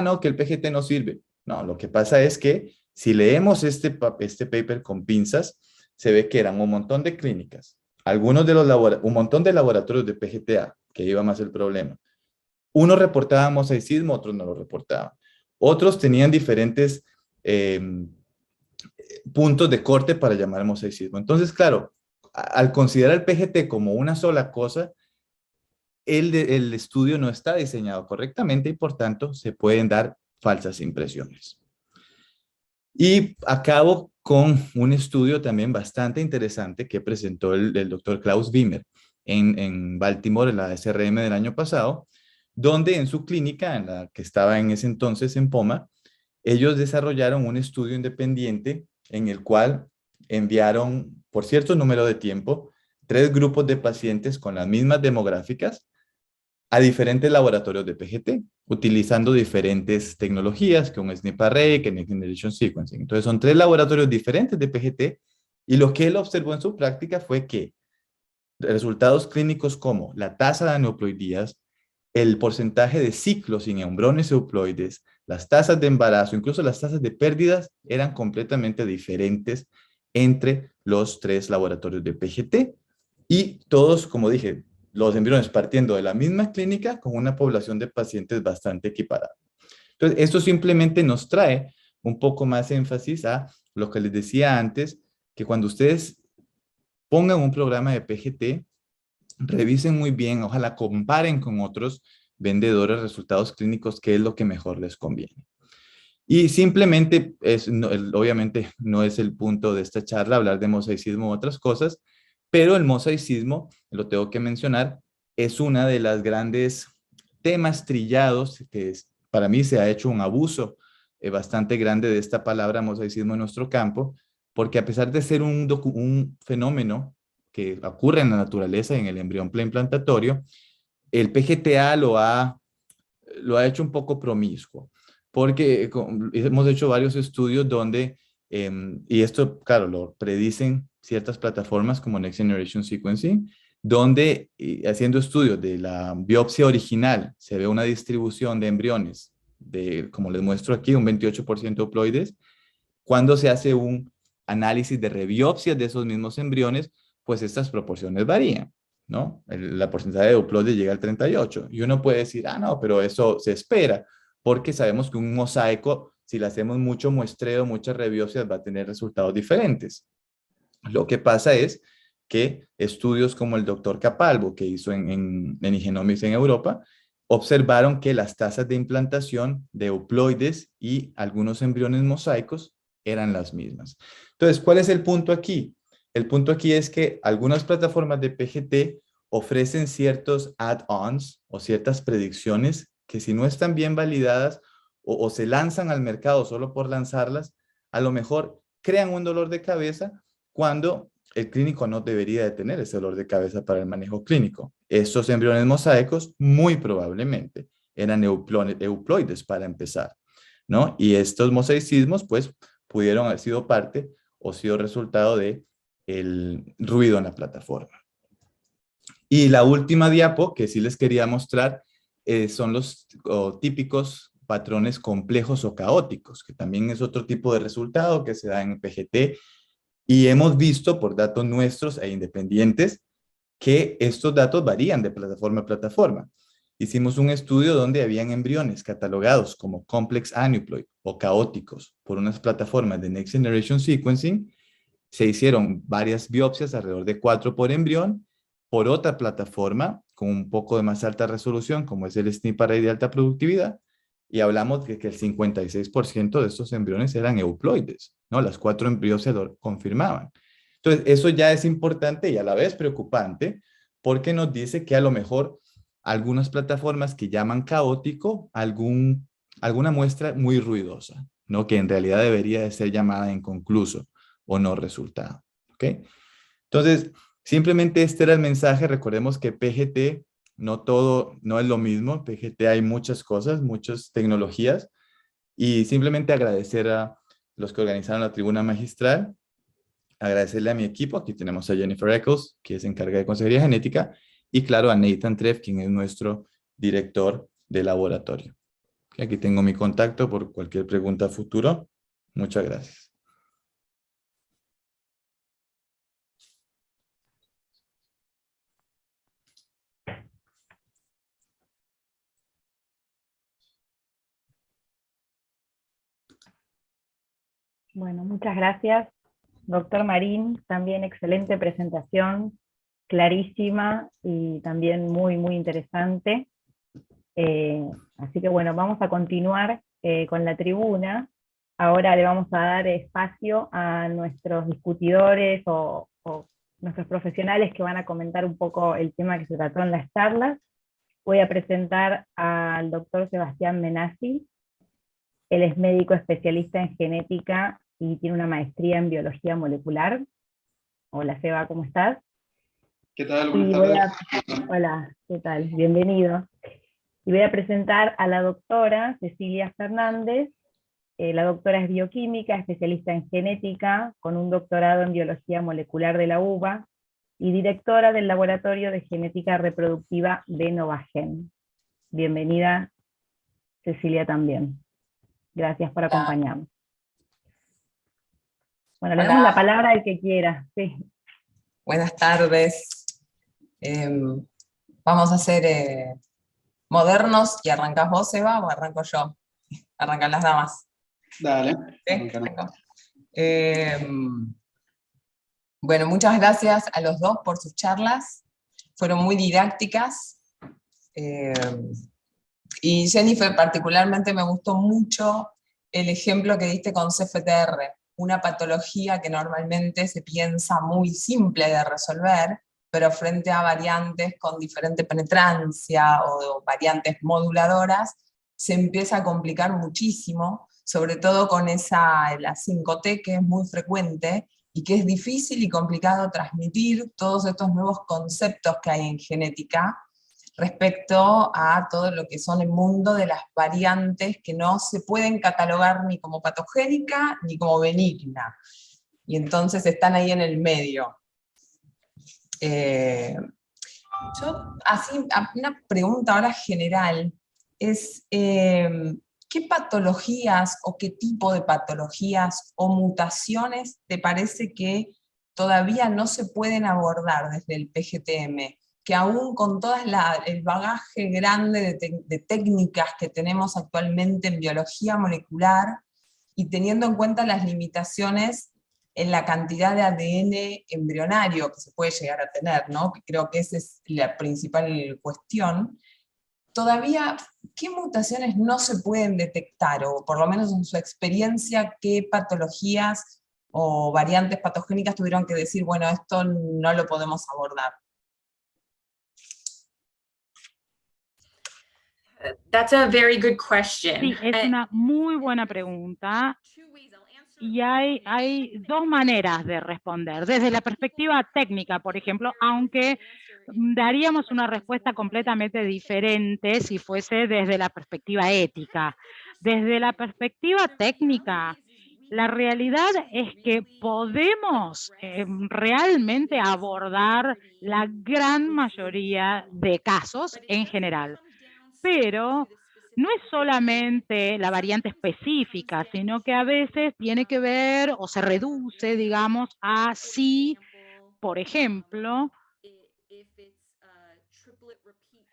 no, que el PGT no sirve. No, lo que pasa es que si leemos este paper con pinzas, se ve que eran un montón de clínicas, un montón de laboratorios de PGTA, que iba más el problema. Unos reportaban mosaicismo, otros no lo reportaban. Otros tenían diferentes puntos de corte para llamar mosaicismo. Entonces, claro, al considerar el PGT como una sola cosa, el estudio no está diseñado correctamente y por tanto se pueden dar falsas impresiones. Y acabo con un estudio también bastante interesante que presentó el doctor Klaus Wimmer en Baltimore, en la SRM del año pasado, donde en su clínica, en la que estaba en ese entonces en POMA, ellos desarrollaron un estudio independiente en el cual enviaron por cierto número de tiempo 3 grupos de pacientes con las mismas demográficas a diferentes laboratorios de PGT, utilizando diferentes tecnologías, que un SNP array, que Next Generation Sequencing. Entonces son 3 laboratorios diferentes de PGT, y lo que él observó en su práctica fue que resultados clínicos como la tasa de aneuploidías, el porcentaje de ciclos sin embriones euploides, las tasas de embarazo, incluso las tasas de pérdidas, eran completamente diferentes entre los 3 laboratorios de PGT, y todos, como dije, los embriones partiendo de la misma clínica con una población de pacientes bastante equiparada. Entonces, esto simplemente nos trae un poco más énfasis a lo que les decía antes, que cuando ustedes pongan un programa de PGT, revisen muy bien, ojalá comparen con otros vendedores resultados clínicos, qué es lo que mejor les conviene. Y simplemente, obviamente no es el punto de esta charla hablar de mosaicismo u otras cosas, pero el mosaicismo, lo tengo que mencionar, es una de las grandes temas trillados, para mí se ha hecho un abuso bastante grande de esta palabra mosaicismo en nuestro campo, porque a pesar de ser un fenómeno que ocurre en la naturaleza, en el embrión preimplantatorio, el PGTA lo ha hecho un poco promiscuo, porque hemos hecho varios estudios donde, y esto, claro, lo predicen ciertas plataformas como Next Generation Sequencing, donde haciendo estudios de la biopsia original se ve una distribución de embriones de, como les muestro aquí, un 28% euploides. Cuando se hace un análisis de rebiopsias de esos mismos embriones, pues estas proporciones varían, ¿no? La porcentaje de euploides llega al 38%. Y uno puede decir, ah, no, pero eso se espera, porque sabemos que un mosaico, si le hacemos mucho muestreo, muchas rebiopsias, va a tener resultados diferentes. Lo que pasa es que estudios como el doctor Capalvo, que hizo en Igenomics en Europa, observaron que las tasas de implantación de euploides y algunos embriones mosaicos eran las mismas. Entonces, ¿cuál es el punto aquí? El punto aquí es que algunas plataformas de PGT ofrecen ciertos add-ons o ciertas predicciones que si no están bien validadas o se lanzan al mercado solo por lanzarlas, a lo mejor crean un dolor de cabeza cuando el clínico no debería de tener ese dolor de cabeza para el manejo clínico. Estos embriones mosaicos muy probablemente eran euploides para empezar, ¿no? Y estos mosaicismos pues pudieron haber sido parte o sido resultado de el ruido en la plataforma. Y la última diapo que sí les quería mostrar son los típicos patrones complejos o caóticos, que también es otro tipo de resultado que se da en PGT. Y hemos visto por datos nuestros e independientes que estos datos varían de plataforma a plataforma. Hicimos un estudio donde habían embriones catalogados como complex aneuploid o caóticos por unas plataformas de Next Generation Sequencing. Se hicieron varias biopsias, alrededor de 4 por embrión, por otra plataforma con un poco de más alta resolución, como es el SNP Array de alta productividad, y hablamos de que el 56% de estos embriones eran euploides, ¿no? Las 4 biopsias lo confirmaban. Entonces, eso ya es importante y a la vez preocupante, porque nos dice que a lo mejor algunas plataformas que llaman caótico, alguna muestra muy ruidosa, ¿no? Que en realidad debería de ser llamada inconcluso o no resultado, ¿ok? Entonces, simplemente este era el mensaje. Recordemos que PGT no es lo mismo. PGT hay muchas cosas, muchas tecnologías, y simplemente agradecer a los que organizaron la tribuna magistral, agradecerle a mi equipo. Aquí tenemos a Jennifer Eccles, que es encargada de consejería genética, y claro, a Nathan Treff, quien es nuestro director de laboratorio. Aquí tengo mi contacto por cualquier pregunta futuro. Muchas gracias. Bueno, muchas gracias, doctor Marín. También excelente presentación, clarísima y también muy, muy interesante. Así que bueno, vamos a continuar con la tribuna. Ahora le vamos a dar espacio a nuestros discutidores o nuestros profesionales que van a comentar un poco el tema que se trató en las charlas. Voy a presentar al doctor Sebastián Menassi. Él es médico especialista en genética y tiene una maestría en biología molecular. Hola Seba, ¿cómo estás? ¿Qué tal? Buenas tardes. Hola, ¿qué tal? Bienvenido. Y voy a presentar a la doctora Cecilia Fernández. La doctora es bioquímica, especialista en genética, con un doctorado en biología molecular de la UBA, y directora del Laboratorio de Genética Reproductiva de Novagen. Bienvenida, Cecilia, también. Gracias por acompañarnos. Bueno, le damos la palabra al que quiera. Sí. Buenas tardes. Vamos a ser modernos, y ¿arrancás vos, Eva, o arranco yo? Arrancan las damas. Dale. ¿Sí? Bueno, muchas gracias a los dos por sus charlas. Fueron muy didácticas. Y Jennifer, particularmente me gustó mucho el ejemplo que diste con CFTR, una patología que normalmente se piensa muy simple de resolver, pero frente a variantes con diferente penetrancia o variantes moduladoras, se empieza a complicar muchísimo, sobre todo con la 5T, que es muy frecuente, y que es difícil y complicado transmitir todos estos nuevos conceptos que hay en genética respecto a todo lo que son el mundo de las variantes que no se pueden catalogar ni como patogénica ni como benigna. Y entonces están ahí en el medio. Una pregunta ahora general es, ¿qué patologías o qué tipo de patologías o mutaciones te parece que todavía no se pueden abordar desde el PGTM? Que aún con todo el bagaje grande de técnicas que tenemos actualmente en biología molecular, y teniendo en cuenta las limitaciones en la cantidad de ADN embrionario que se puede llegar a tener, ¿no? Que creo que esa es la principal cuestión, todavía, ¿qué mutaciones no se pueden detectar? O por lo menos en su experiencia, ¿qué patologías o variantes patogénicas tuvieron que decir, bueno, esto no lo podemos abordar? That's a very good question. Sí, es una muy buena pregunta. Y hay dos maneras de responder. Desde la perspectiva técnica, por ejemplo, aunque daríamos una respuesta completamente diferente si fuese desde la perspectiva ética. Desde la perspectiva técnica, la realidad es que podemos realmente abordar la gran mayoría de casos en general, pero no es solamente la variante específica, sino que a veces tiene que ver o se reduce, digamos, a si, por ejemplo,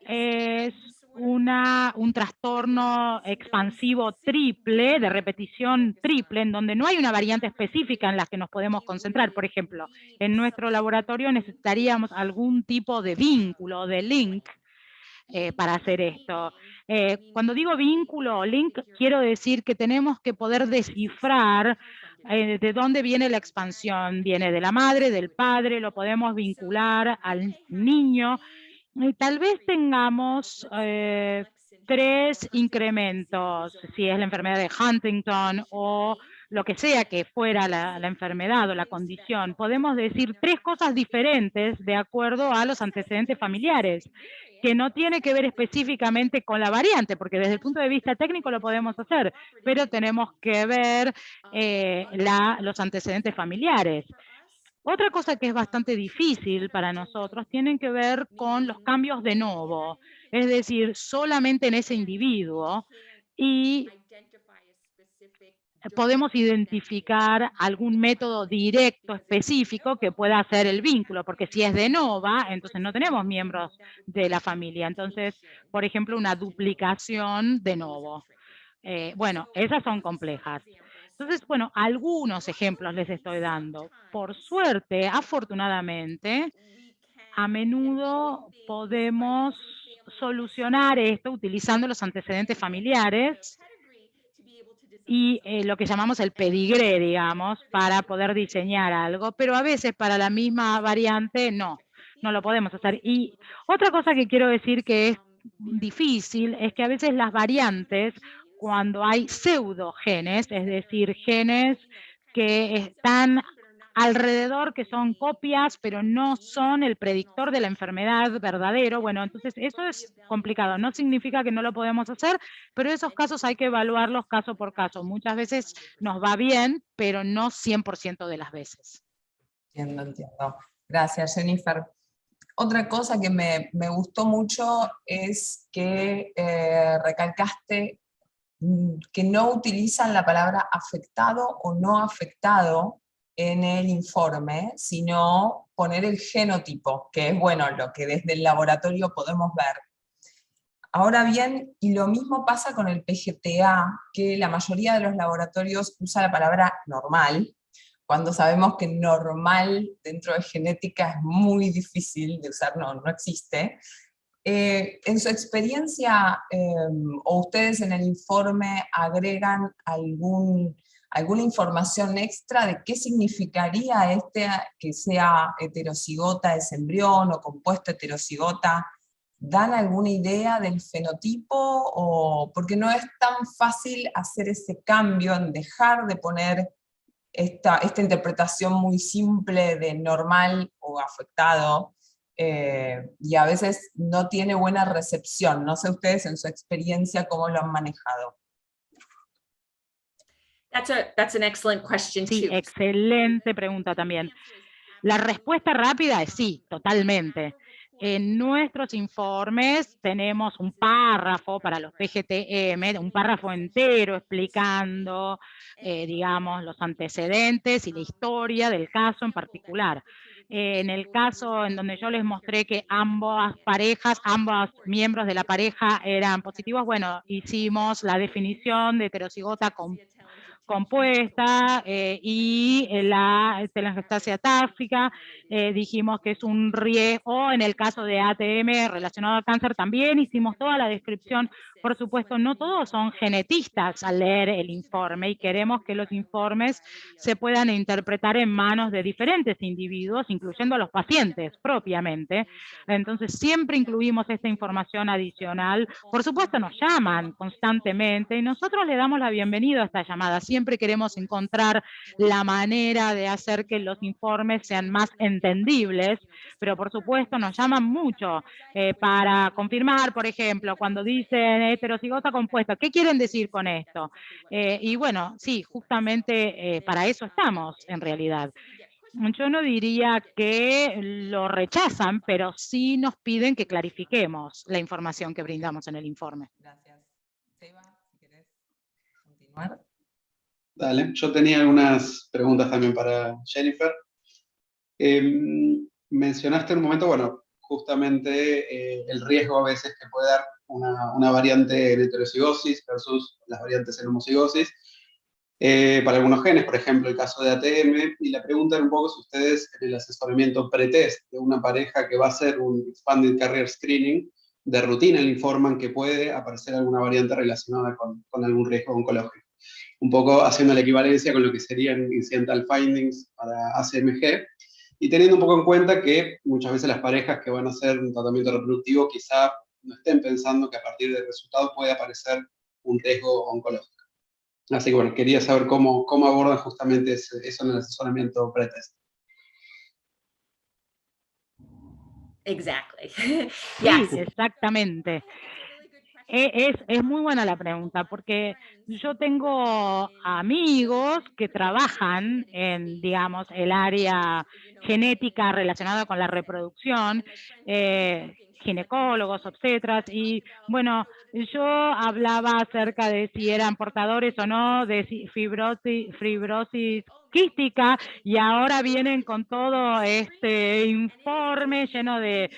es un trastorno expansivo triple, de repetición triple, en donde no hay una variante específica en la que nos podemos concentrar. Por ejemplo, en nuestro laboratorio necesitaríamos algún tipo de vínculo, de link, para hacer esto. Cuando digo vínculo o link, quiero decir que tenemos que poder descifrar de dónde viene la expansión. Viene de la madre, del padre, lo podemos vincular al niño. Y tal vez tengamos 3 incrementos, si es la enfermedad de Huntington o lo que sea que fuera la enfermedad o la condición. Podemos decir 3 cosas diferentes de acuerdo a los antecedentes familiares, que no tiene que ver específicamente con la variante, porque desde el punto de vista técnico lo podemos hacer, pero tenemos que ver los antecedentes familiares. Otra cosa que es bastante difícil para nosotros tienen que ver con los cambios de novo, es decir, solamente en ese individuo, y podemos identificar algún método directo específico que pueda hacer el vínculo, porque si es de nova, entonces no tenemos miembros de la familia. Entonces, por ejemplo, una duplicación de novo. Bueno, esas son complejas. Entonces, bueno, algunos ejemplos les estoy dando. Por suerte, afortunadamente, a menudo podemos solucionar esto utilizando los antecedentes familiares y lo que llamamos el pedigree, digamos, para poder diseñar algo, pero a veces para la misma variante no lo podemos hacer. Y otra cosa que quiero decir que es difícil es que a veces las variantes, cuando hay pseudogenes, es decir, genes que están alrededor, que son copias, pero no son el predictor de la enfermedad verdadero, bueno, entonces eso es complicado. No significa que no lo podemos hacer, pero esos casos hay que evaluarlos caso por caso. Muchas veces nos va bien, pero no 100% de las veces. Entiendo. Gracias, Jennifer. Otra cosa que me gustó mucho es que recalcaste que no utilizan la palabra afectado o no afectado en el informe, sino poner el genotipo, que es, bueno, lo que desde el laboratorio podemos ver. Ahora bien, y lo mismo pasa con el PGTA, que la mayoría de los laboratorios usa la palabra normal, cuando sabemos que normal dentro de genética es muy difícil de usar, no existe. En su experiencia, o ustedes en el informe agregan alguna información extra de qué significaría que sea heterocigota ese embrión o compuesto heterocigota. ¿Dan alguna idea del fenotipo? O porque no es tan fácil hacer ese cambio en dejar de poner esta interpretación muy simple de normal o afectado, y a veces no tiene buena recepción. No sé ustedes en su experiencia cómo lo han manejado. That's an excellent question Sí, too. excelente pregunta también. La respuesta rápida es sí, totalmente. En nuestros informes tenemos un párrafo para los PGT-M, un párrafo entero explicando, digamos, los antecedentes y la historia del caso en particular. En el caso en donde yo les mostré que ambos miembros de la pareja eran positivos, bueno, hicimos la definición de heterocigota compuesta y la telangiectasia táfica, dijimos que es un riesgo, en el caso de ATM relacionado al cáncer también hicimos toda la descripción. Por supuesto, no todos son genetistas al leer el informe y queremos que los informes se puedan interpretar en manos de diferentes individuos, incluyendo a los pacientes propiamente. Entonces, siempre incluimos esta información adicional. Por supuesto, nos llaman constantemente y nosotros le damos la bienvenida a esta llamada. Siempre queremos encontrar la manera de hacer que los informes sean más entendibles, pero por supuesto nos llaman mucho para confirmar, por ejemplo, cuando dicen heterocigota compuesta, ¿qué quieren decir con esto? Y bueno, sí, justamente para eso estamos en realidad. Yo no diría que lo rechazan, pero sí nos piden que clarifiquemos la información que brindamos en el informe. Gracias. Seba, si querés continuar. Dale, yo tenía algunas preguntas también para Jennifer. Mencionaste en un momento, bueno, justamente el riesgo a veces que puede dar una variante en heterocigosis versus las variantes en homocigosis, para algunos genes, por ejemplo, el caso de ATM, y la pregunta era un poco si ustedes en el asesoramiento pretest de una pareja que va a hacer un Expanded Carrier Screening, de rutina le informan que puede aparecer alguna variante relacionada con algún riesgo oncológico. Un poco haciendo la equivalencia con lo que serían incidental findings para ACMG, y teniendo un poco en cuenta que muchas veces las parejas que van a hacer un tratamiento reproductivo quizá no estén pensando que a partir del resultado puede aparecer un riesgo oncológico. Así que bueno, quería saber cómo abordan justamente eso en el asesoramiento pretest. Exactly. Yes. Sí, exactamente. Es muy buena la pregunta, porque yo tengo amigos que trabajan en, digamos, el área genética relacionada con la reproducción, ginecólogos, obstetras, y bueno, yo hablaba acerca de si eran portadores o no de fibrosis quística, y ahora vienen con todo este informe lleno de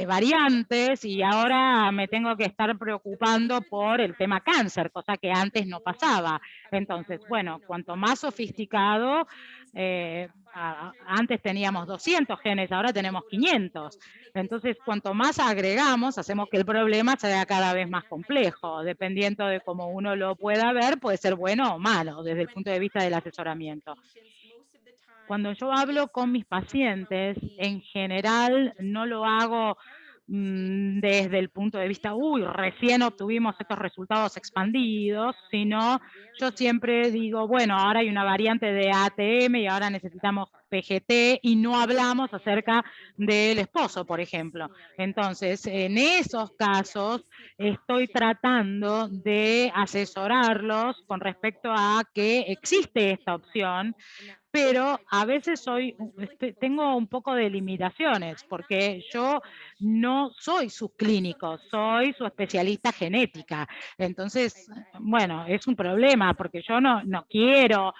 variantes, y ahora me tengo que estar preocupando por el tema cáncer, cosa que antes no pasaba. Entonces, bueno, cuanto más sofisticado, antes teníamos 200 genes, ahora tenemos 500. Entonces, cuanto más agregamos, hacemos que el problema sea cada vez más complejo. Dependiendo de cómo uno lo pueda ver, puede ser bueno o malo desde el punto de vista del asesoramiento. Cuando yo hablo con mis pacientes, en general no lo hago desde el punto de vista, recién obtuvimos estos resultados expandidos, sino yo siempre digo, bueno, ahora hay una variante de ATM y ahora necesitamos PGT, y no hablamos acerca del esposo, por ejemplo. Entonces, en esos casos, estoy tratando de asesorarlos con respecto a que existe esta opción, pero a veces tengo un poco de limitaciones, porque yo no soy su clínico, soy su especialista genética. Entonces, bueno, es un problema, porque yo no quiero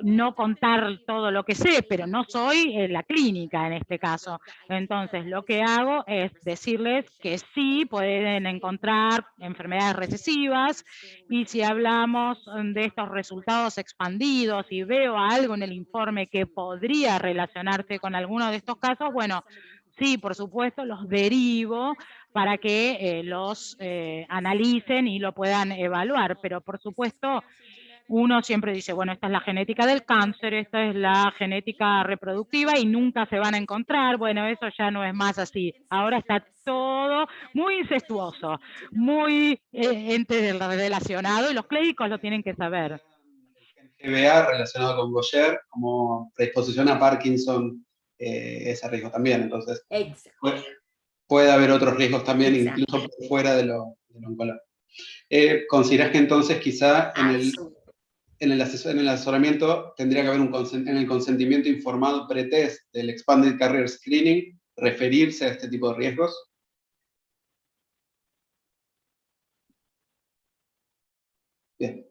no contar todo lo que sé, pero no soy la clínica en este caso. Entonces, lo que hago es decirles que sí pueden encontrar enfermedades recesivas, y si hablamos de estos resultados expandidos y veo algo en el informe que podría relacionarse con alguno de estos casos, bueno, sí, por supuesto, los derivo para que los analicen y lo puedan evaluar. Pero por supuesto, uno siempre dice, bueno, esta es la genética del cáncer, esta es la genética reproductiva y nunca se van a encontrar. Bueno, eso ya no es más así. Ahora está todo muy incestuoso, muy relacionado, y los clínicos lo tienen que saber. GBA relacionado con Gaucher, como predisposición a Parkinson, ese riesgo también. Entonces, puede haber otros riesgos también, incluso por fuera de lo oncológico. ¿Considerás que entonces quizá en el asesoramiento tendría que haber en el consentimiento informado pretest del Expanded Carrier Screening, referirse a este tipo de riesgos? Bien.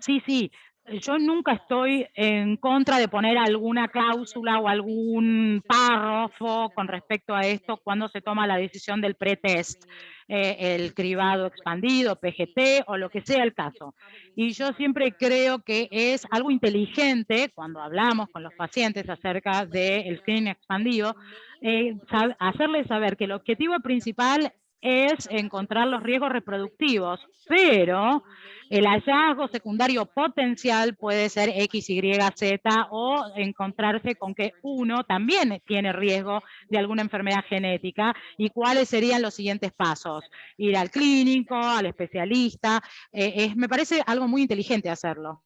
Sí. Yo nunca estoy en contra de poner alguna cláusula o algún párrafo con respecto a esto cuando se toma la decisión del pretest, el cribado expandido, PGT o lo que sea el caso. Y yo siempre creo que es algo inteligente cuando hablamos con los pacientes acerca del screening expandido, hacerles saber que el objetivo principal es encontrar los riesgos reproductivos, pero el hallazgo secundario potencial puede ser X, Y, Z, o encontrarse con que uno también tiene riesgo de alguna enfermedad genética. ¿Y cuáles serían los siguientes pasos? Ir al clínico, al especialista. Me parece algo muy inteligente hacerlo.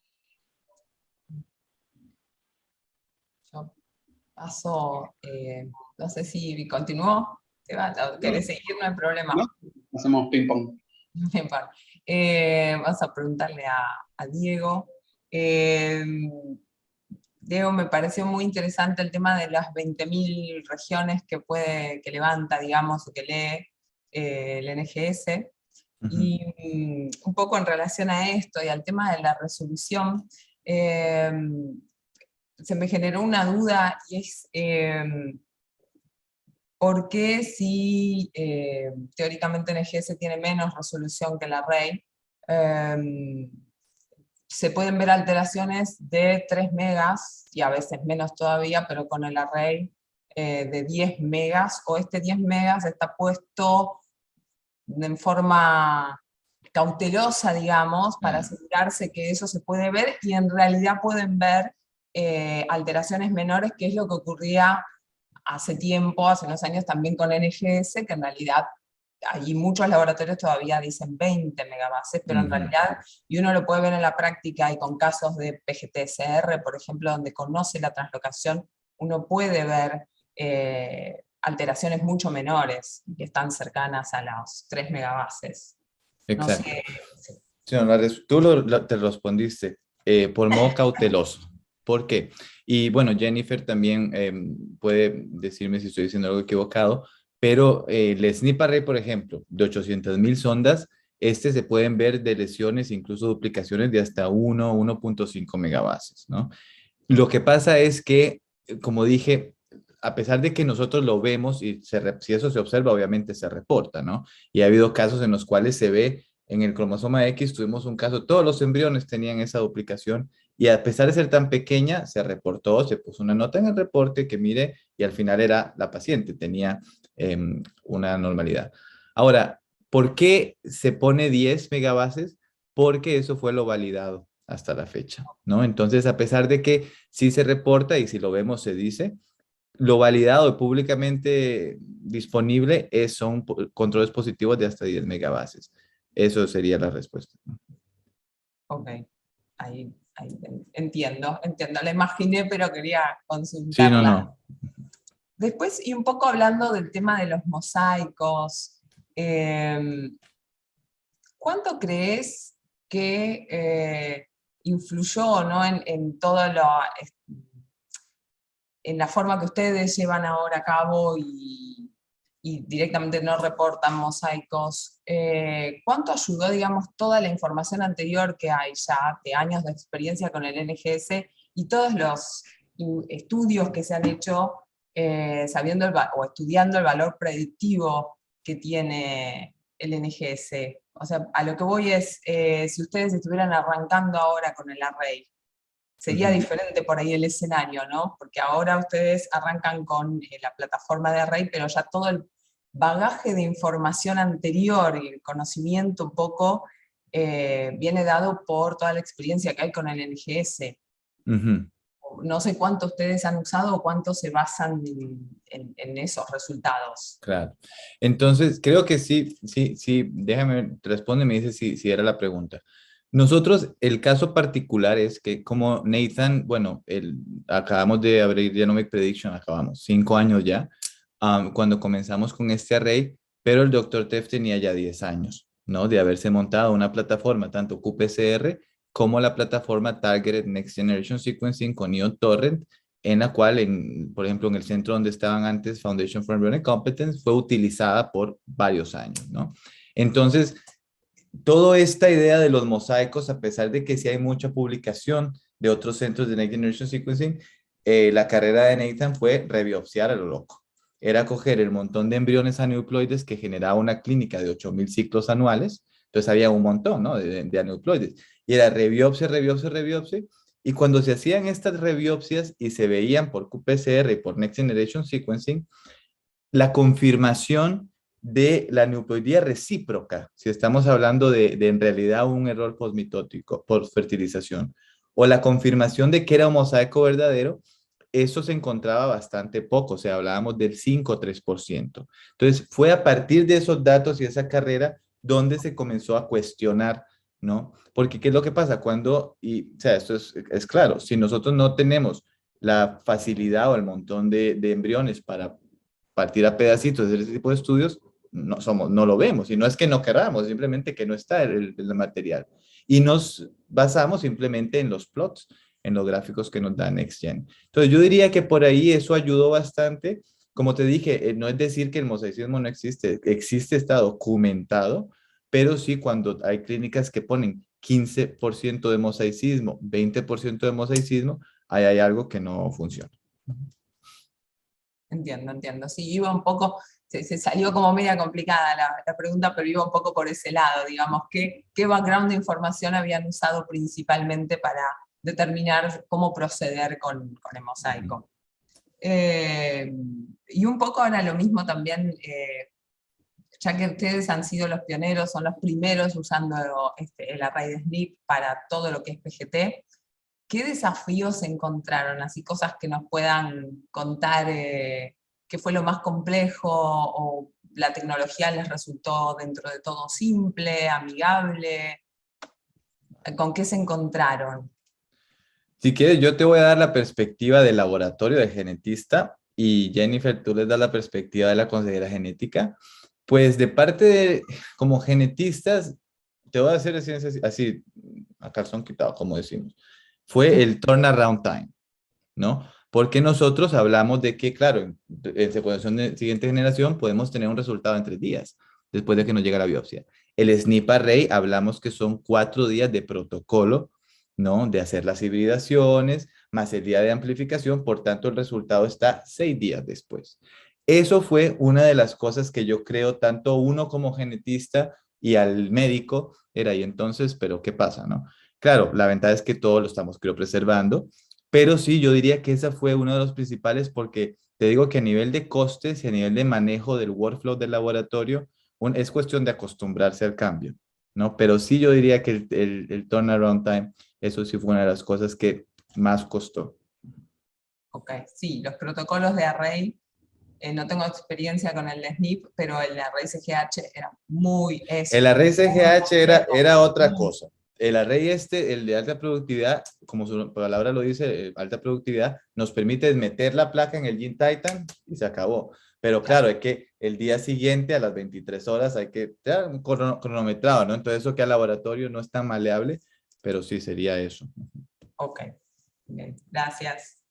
Yo paso, no sé si continúo. ¿Querés seguir? No hay problema. ¿No? Hacemos ping-pong. Vamos a preguntarle a Diego. Diego, me pareció muy interesante el tema de las 20.000 regiones que levanta, digamos, o que lee el NGS. Y un poco en relación a esto y al tema de la resolución, se me generó una duda, y es ¿por qué si teóricamente NGS tiene menos resolución que el array, se pueden ver alteraciones de 3 megas, y a veces menos todavía, pero con el array de 10 megas, o este 10 megas está puesto en forma cautelosa, digamos, para asegurarse que eso se puede ver, y en realidad pueden ver alteraciones menores, que es lo que ocurría hace tiempo, hace unos años también con NGS, que en realidad allí muchos laboratorios todavía dicen 20 megabases, pero en realidad, y uno lo puede ver en la práctica y con casos de PGT-SR, por ejemplo, donde conoce la translocación, uno puede ver alteraciones mucho menores, que están cercanas a los 3 megabases. Exacto. No sé. Sí, tú te respondiste por modo cauteloso. ¿Por qué? Y bueno, Jennifer también puede decirme si estoy diciendo algo equivocado, pero el SNP array, por ejemplo, de 800,000 sondas, se pueden ver de lesiones, incluso duplicaciones de hasta 1.5 megabases, ¿no? Lo que pasa es que, como dije, a pesar de que nosotros lo vemos y si eso se observa, obviamente se reporta, ¿no? Y ha habido casos en los cuales se ve en el cromosoma X, tuvimos un caso, todos los embriones tenían esa duplicación, y a pesar de ser tan pequeña, se reportó, se puso una nota en el reporte que mire, y al final era la paciente, tenía una normalidad. Ahora, ¿por qué se pone 10 megabases? Porque eso fue lo validado hasta la fecha, ¿no? Entonces, a pesar de que sí se reporta y si lo vemos se dice, lo validado y públicamente disponible son controles positivos de hasta 10 megabases. Eso sería la respuesta. Ok, ahí entiendo, la imaginé, pero quería Sí, consultarla. no. Después, y un poco hablando del tema de los mosaicos, ¿cuánto crees que influyó, ¿no? en todo en la forma que ustedes llevan ahora a cabo y directamente no reportan mosaicos? ¿Cuánto ayudó, digamos, toda la información anterior que hay ya de años de experiencia con el NGS y todos los estudios que se han hecho sabiendo o estudiando el valor predictivo que tiene el NGS? O sea, a lo que voy es, si ustedes estuvieran arrancando ahora con el array, sería Ujú. diferente por ahí el escenario, ¿no? Porque ahora ustedes arrancan con la plataforma de Array, pero ya todo el bagaje de información anterior y el conocimiento un poco viene dado por toda la experiencia que hay con el NGS. Ujú. No sé cuánto ustedes han usado o cuánto se basan en esos resultados. Claro. Entonces, creo que sí, déjame, responde, me dice si era la pregunta. Nosotros, el caso particular es que como Nathan, bueno, acabamos de abrir Genomic Prediction, acabamos, 5 años ya, cuando comenzamos con este array, pero el Dr. Teff tenía ya 10 años, ¿no? De haberse montado una plataforma, tanto qPCR como la plataforma Targeted Next Generation Sequencing con Ion Torrent, en la cual, por ejemplo, en el centro donde estaban antes, Foundation for Embryonic Competence, fue utilizada por varios años, ¿no? Entonces, toda esta idea de los mosaicos, a pesar de que sí hay mucha publicación de otros centros de Next Generation Sequencing, la carrera de Nathan fue rebiopsiar a lo loco. Era coger el montón de embriones aneuploides que generaba una clínica de 8,000 ciclos anuales, entonces había un montón, ¿no? de aneuploides. Y era rebiopsia, rebiopsia, rebiopsia. Y cuando se hacían estas rebiopsias y se veían por qPCR y por Next Generation Sequencing, la confirmación de la aneuploidía recíproca, si estamos hablando de en realidad un error postmitótico, postfertilización, o la confirmación de que era un mosaico verdadero, eso se encontraba bastante poco, o sea, hablábamos del 5 o 3%. Entonces, fue a partir de esos datos y esa carrera donde se comenzó a cuestionar, ¿no? Porque, ¿qué es lo que pasa? O sea, esto es claro, si nosotros no tenemos la facilidad o el montón de embriones para partir a pedacitos de ese tipo de estudios, no lo vemos. Y no es que no queramos, simplemente que no está el material. Y nos basamos simplemente en los plots, en los gráficos que nos da NextGen. Entonces yo diría que por ahí eso ayudó bastante. Como te dije, no es decir que el mosaicismo no existe, existe, está documentado, pero sí cuando hay clínicas que ponen 15% de mosaicismo, 20% de mosaicismo, ahí hay algo que no funciona. Entiendo. Sí, iba un poco, se salió como media complicada la pregunta, pero iba un poco por ese lado, digamos, ¿qué background de información habían usado principalmente para determinar cómo proceder con el mosaico? Y un poco ahora lo mismo también, ya que ustedes han sido los pioneros, son los primeros usando el array de SNP para todo lo que es PGT, ¿qué desafíos encontraron? Así cosas que nos puedan contar qué fue lo más complejo o la tecnología les resultó dentro de todo simple, amigable. ¿Con qué se encontraron? Si quieres, yo te voy a dar la perspectiva del laboratorio de genetista y Jennifer, tú les das la perspectiva de la consejera genética. Pues de parte como genetistas, te voy a hacer así a calzón quitado, como decimos. Fue el turnaround time, ¿no? Porque nosotros hablamos de que, claro, en secuenciación de siguiente generación podemos tener un resultado en 3 días, después de que nos llega la biopsia. El SNP array hablamos que son 4 días de protocolo, ¿no? De hacer las hibridaciones, más el día de amplificación, por tanto el resultado está 6 días después. Eso fue una de las cosas que yo creo, tanto uno como genetista y al médico, era y entonces, pero ¿qué pasa, no? Claro, la ventaja es que todo lo estamos criopreservando, pero sí, yo diría que esa fue uno de los principales porque te digo que a nivel de costes y a nivel de manejo del workflow del laboratorio, es cuestión de acostumbrarse al cambio, ¿no? Pero sí, yo diría que el turnaround time, eso sí fue una de las cosas que más costó. Ok, sí, los protocolos de array, no tengo experiencia con el SNP, pero el array CGH era El array CGH era otra cosa. El array el de alta productividad, como su palabra lo dice, alta productividad, nos permite meter la placa en el GeneTitan y se acabó. Pero claro, hay que el día siguiente a las 23 horas hay que tener un cronometrado, ¿no? Entonces eso que al laboratorio no es tan maleable, pero sí sería eso. Ok, bien, gracias.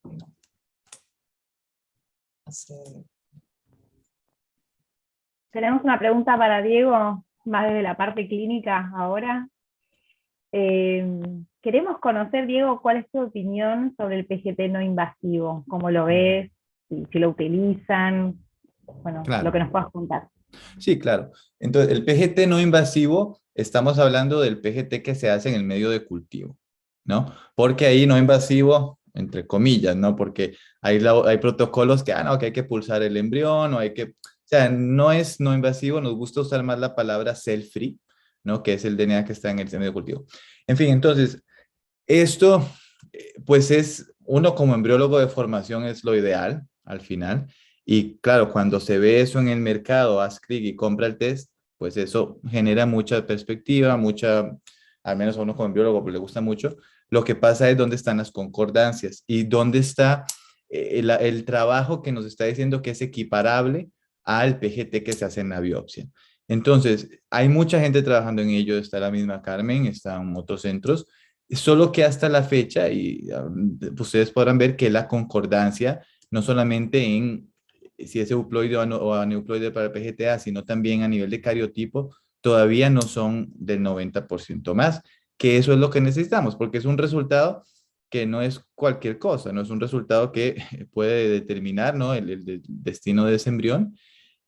Tenemos una pregunta para Diego, más desde la parte clínica ahora. Queremos conocer, Diego, cuál es tu opinión sobre el PGT no invasivo, cómo lo ves, si lo utilizan, bueno, Claro. lo que nos puedas contar. Sí, claro. Entonces, el PGT no invasivo, estamos hablando del PGT que se hace en el medio de cultivo, ¿no? Porque ahí no invasivo, entre comillas, ¿no? Porque hay protocolos que, no, que hay que pulsar el embrión o hay que, o sea, no es no invasivo, nos gusta usar más la palabra cell-free, ¿no? Que es el DNA que está en el medio cultivo. En fin, entonces, esto, pues es, uno como embriólogo de formación es lo ideal al final. Y claro, cuando se ve eso en el mercado, haz clic y compra el test, pues eso genera mucha perspectiva, al menos a uno como embriólogo pues le gusta mucho. Lo que pasa es dónde están las concordancias y dónde está el trabajo que nos está diciendo que es equiparable al PGT que se hace en la biopsia. Entonces, hay mucha gente trabajando en ello, está la misma Carmen, están otros centros, solo que hasta la fecha, y ustedes podrán ver que la concordancia, no solamente en si es euploide o aneuploide para el PGTA, sino también a nivel de cariotipo, todavía no son del 90% más, que eso es lo que necesitamos, porque es un resultado que no es cualquier cosa, no es un resultado que puede determinar, ¿no? el destino de ese embrión,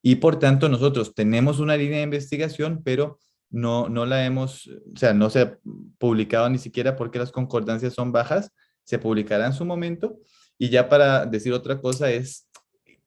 y por tanto nosotros tenemos una línea de investigación, pero no la hemos, o sea, no se ha publicado ni siquiera porque las concordancias son bajas, se publicará en su momento. Y ya para decir otra cosa es,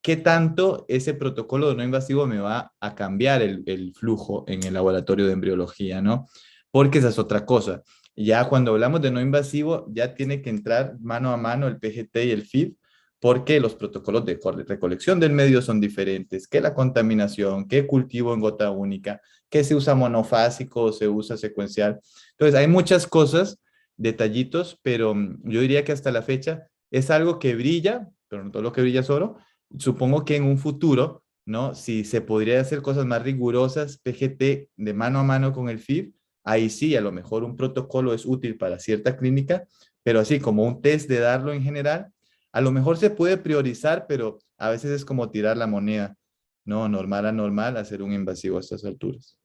¿qué tanto ese protocolo de no invasivo me va a cambiar el flujo en el laboratorio de embriología, ¿no? Porque esa es otra cosa. Ya cuando hablamos de no invasivo, ya tiene que entrar mano a mano el PGT y el FIV, porque los protocolos de recolección del medio son diferentes, que la contaminación, que cultivo en gota única, que se usa monofásico o se usa secuencial. Entonces, hay muchas cosas, detallitos, pero yo diría que hasta la fecha es algo que brilla, pero no todo lo que brilla es oro. Supongo que en un futuro, ¿no? Si se podría hacer cosas más rigurosas, PGT de mano a mano con el FIV, ahí sí, a lo mejor un protocolo es útil para cierta clínica, pero así como un test de darlo en general, a lo mejor se puede priorizar, pero a veces es como tirar la moneda, ¿no? Normal a normal, hacer un invasivo a estas alturas.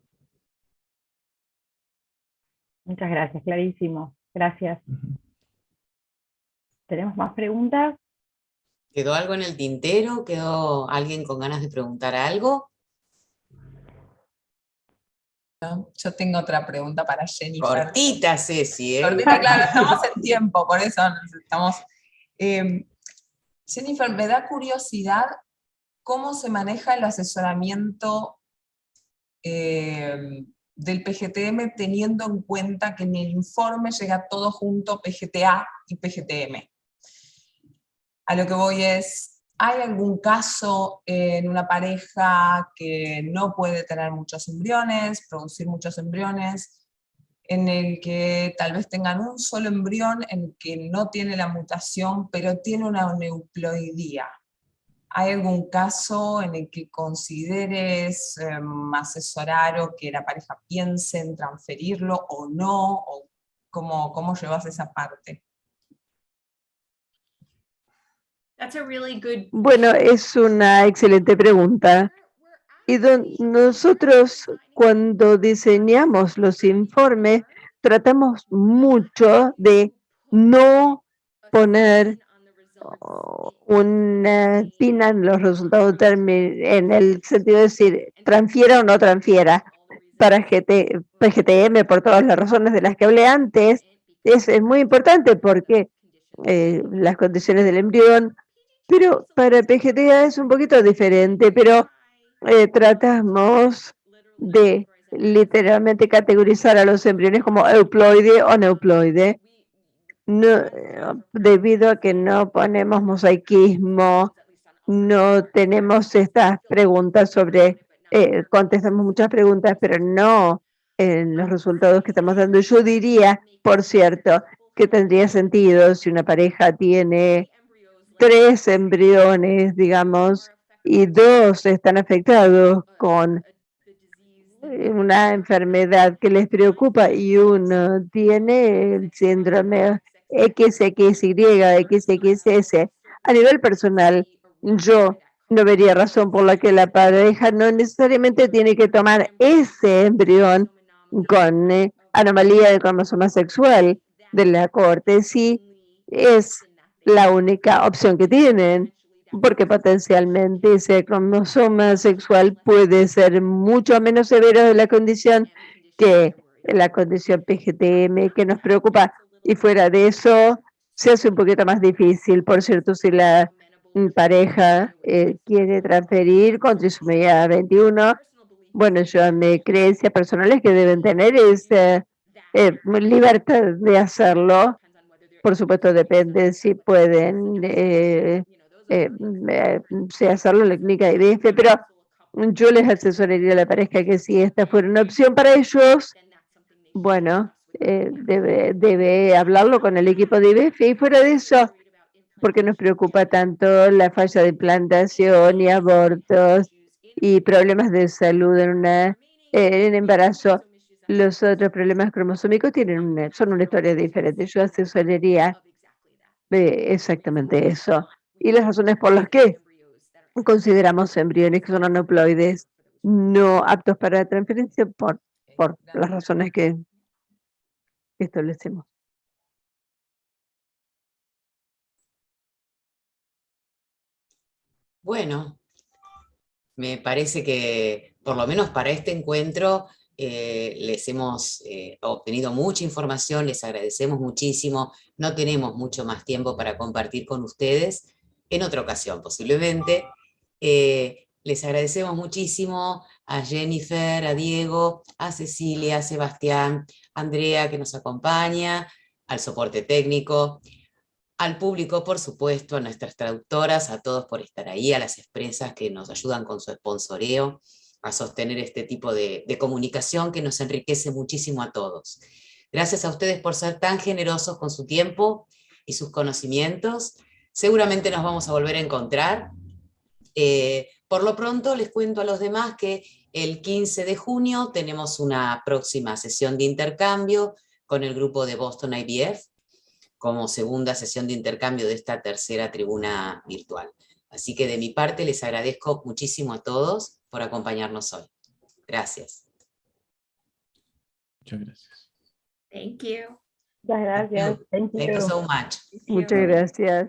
Muchas gracias, clarísimo. Gracias. ¿Tenemos más preguntas? ¿Quedó algo en el tintero? ¿Quedó alguien con ganas de preguntar algo? Yo tengo otra pregunta para Jennifer. Cortita, Ceci, ¿eh? Cortita, claro, estamos en tiempo, por eso estamos... Jennifer, me da curiosidad cómo se maneja el asesoramiento del PGTM teniendo en cuenta que en el informe llega todo junto PGTA y PGTM. A lo que voy es, ¿hay algún caso en una pareja que no puede tener muchos embriones, producir muchos embriones, en el que tal vez tengan un solo embrión en el que no tiene la mutación, pero tiene una aneuploidía? ¿Hay algún caso en el que consideres asesorar o que la pareja piense en transferirlo o no? ¿O cómo llevas esa parte? Bueno, es una excelente pregunta. Y nosotros cuando diseñamos los informes tratamos mucho de no poner una pina en los resultados en el sentido de decir transfiera o no transfiera. Para PGTM, por todas las razones de las que hablé antes, es muy importante porque las condiciones del embrión, pero para PGTA es un poquito diferente, pero tratamos de literalmente categorizar a los embriones como euploide o neuploide, debido a que no ponemos mosaicismo, no tenemos estas preguntas sobre, contestamos muchas preguntas, pero no en los resultados que estamos dando. Yo diría, por cierto, que tendría sentido si una pareja tiene 3 embriones, digamos, y 2 están afectados con una enfermedad que les preocupa y uno tiene el síndrome XXY, XXS. A nivel personal, yo no vería razón por la que la pareja no necesariamente tiene que tomar ese embrión con anomalía de cromosoma sexual de la corte, si es la única opción que tienen, porque potencialmente ese cromosoma sexual puede ser mucho menos severo de la condición que la condición PGTM que nos preocupa. y fuera de eso se hace un poquito más difícil. Por cierto, si la pareja quiere transferir con trisomía 21, bueno, yo mis creencias personales que deben tener es libertad de hacerlo. Por supuesto, depende si pueden hacerlo en la clínica de IVF, pero yo les asesoraría a la pareja que si esta fuera una opción para ellos, bueno, debe hablarlo con el equipo de IVF y fuera de eso, porque nos preocupa tanto la falla de implantación y abortos y problemas de salud en embarazo. Los otros problemas cromosómicos son una historia diferente. Yo asesoraría exactamente eso. Y las razones por las que consideramos embriones que son aneuploides no aptos para transferencia por las razones que establecemos. Bueno, me parece que por lo menos para este encuentro les hemos obtenido mucha información, les agradecemos muchísimo, no tenemos mucho más tiempo para compartir con ustedes, en otra ocasión posiblemente. Les agradecemos muchísimo a Jennifer, a Diego, a Cecilia, a Sebastián, a Andrea que nos acompaña, al soporte técnico, al público, por supuesto, a nuestras traductoras, a todos por estar ahí, a las empresas que nos ayudan con su sponsoreo, a sostener este tipo de comunicación que nos enriquece muchísimo a todos. Gracias a ustedes por ser tan generosos con su tiempo y sus conocimientos. Seguramente nos vamos a volver a encontrar. Por lo pronto les cuento a los demás que el 15 de junio tenemos una próxima sesión de intercambio con el grupo de Boston IVF, como segunda sesión de intercambio de esta tercera tribuna virtual. Así que de mi parte les agradezco muchísimo a todos por acompañarnos hoy. Gracias. Muchas gracias. Thank you. Muchas gracias. Thank you. Thank you so much. Muchas gracias.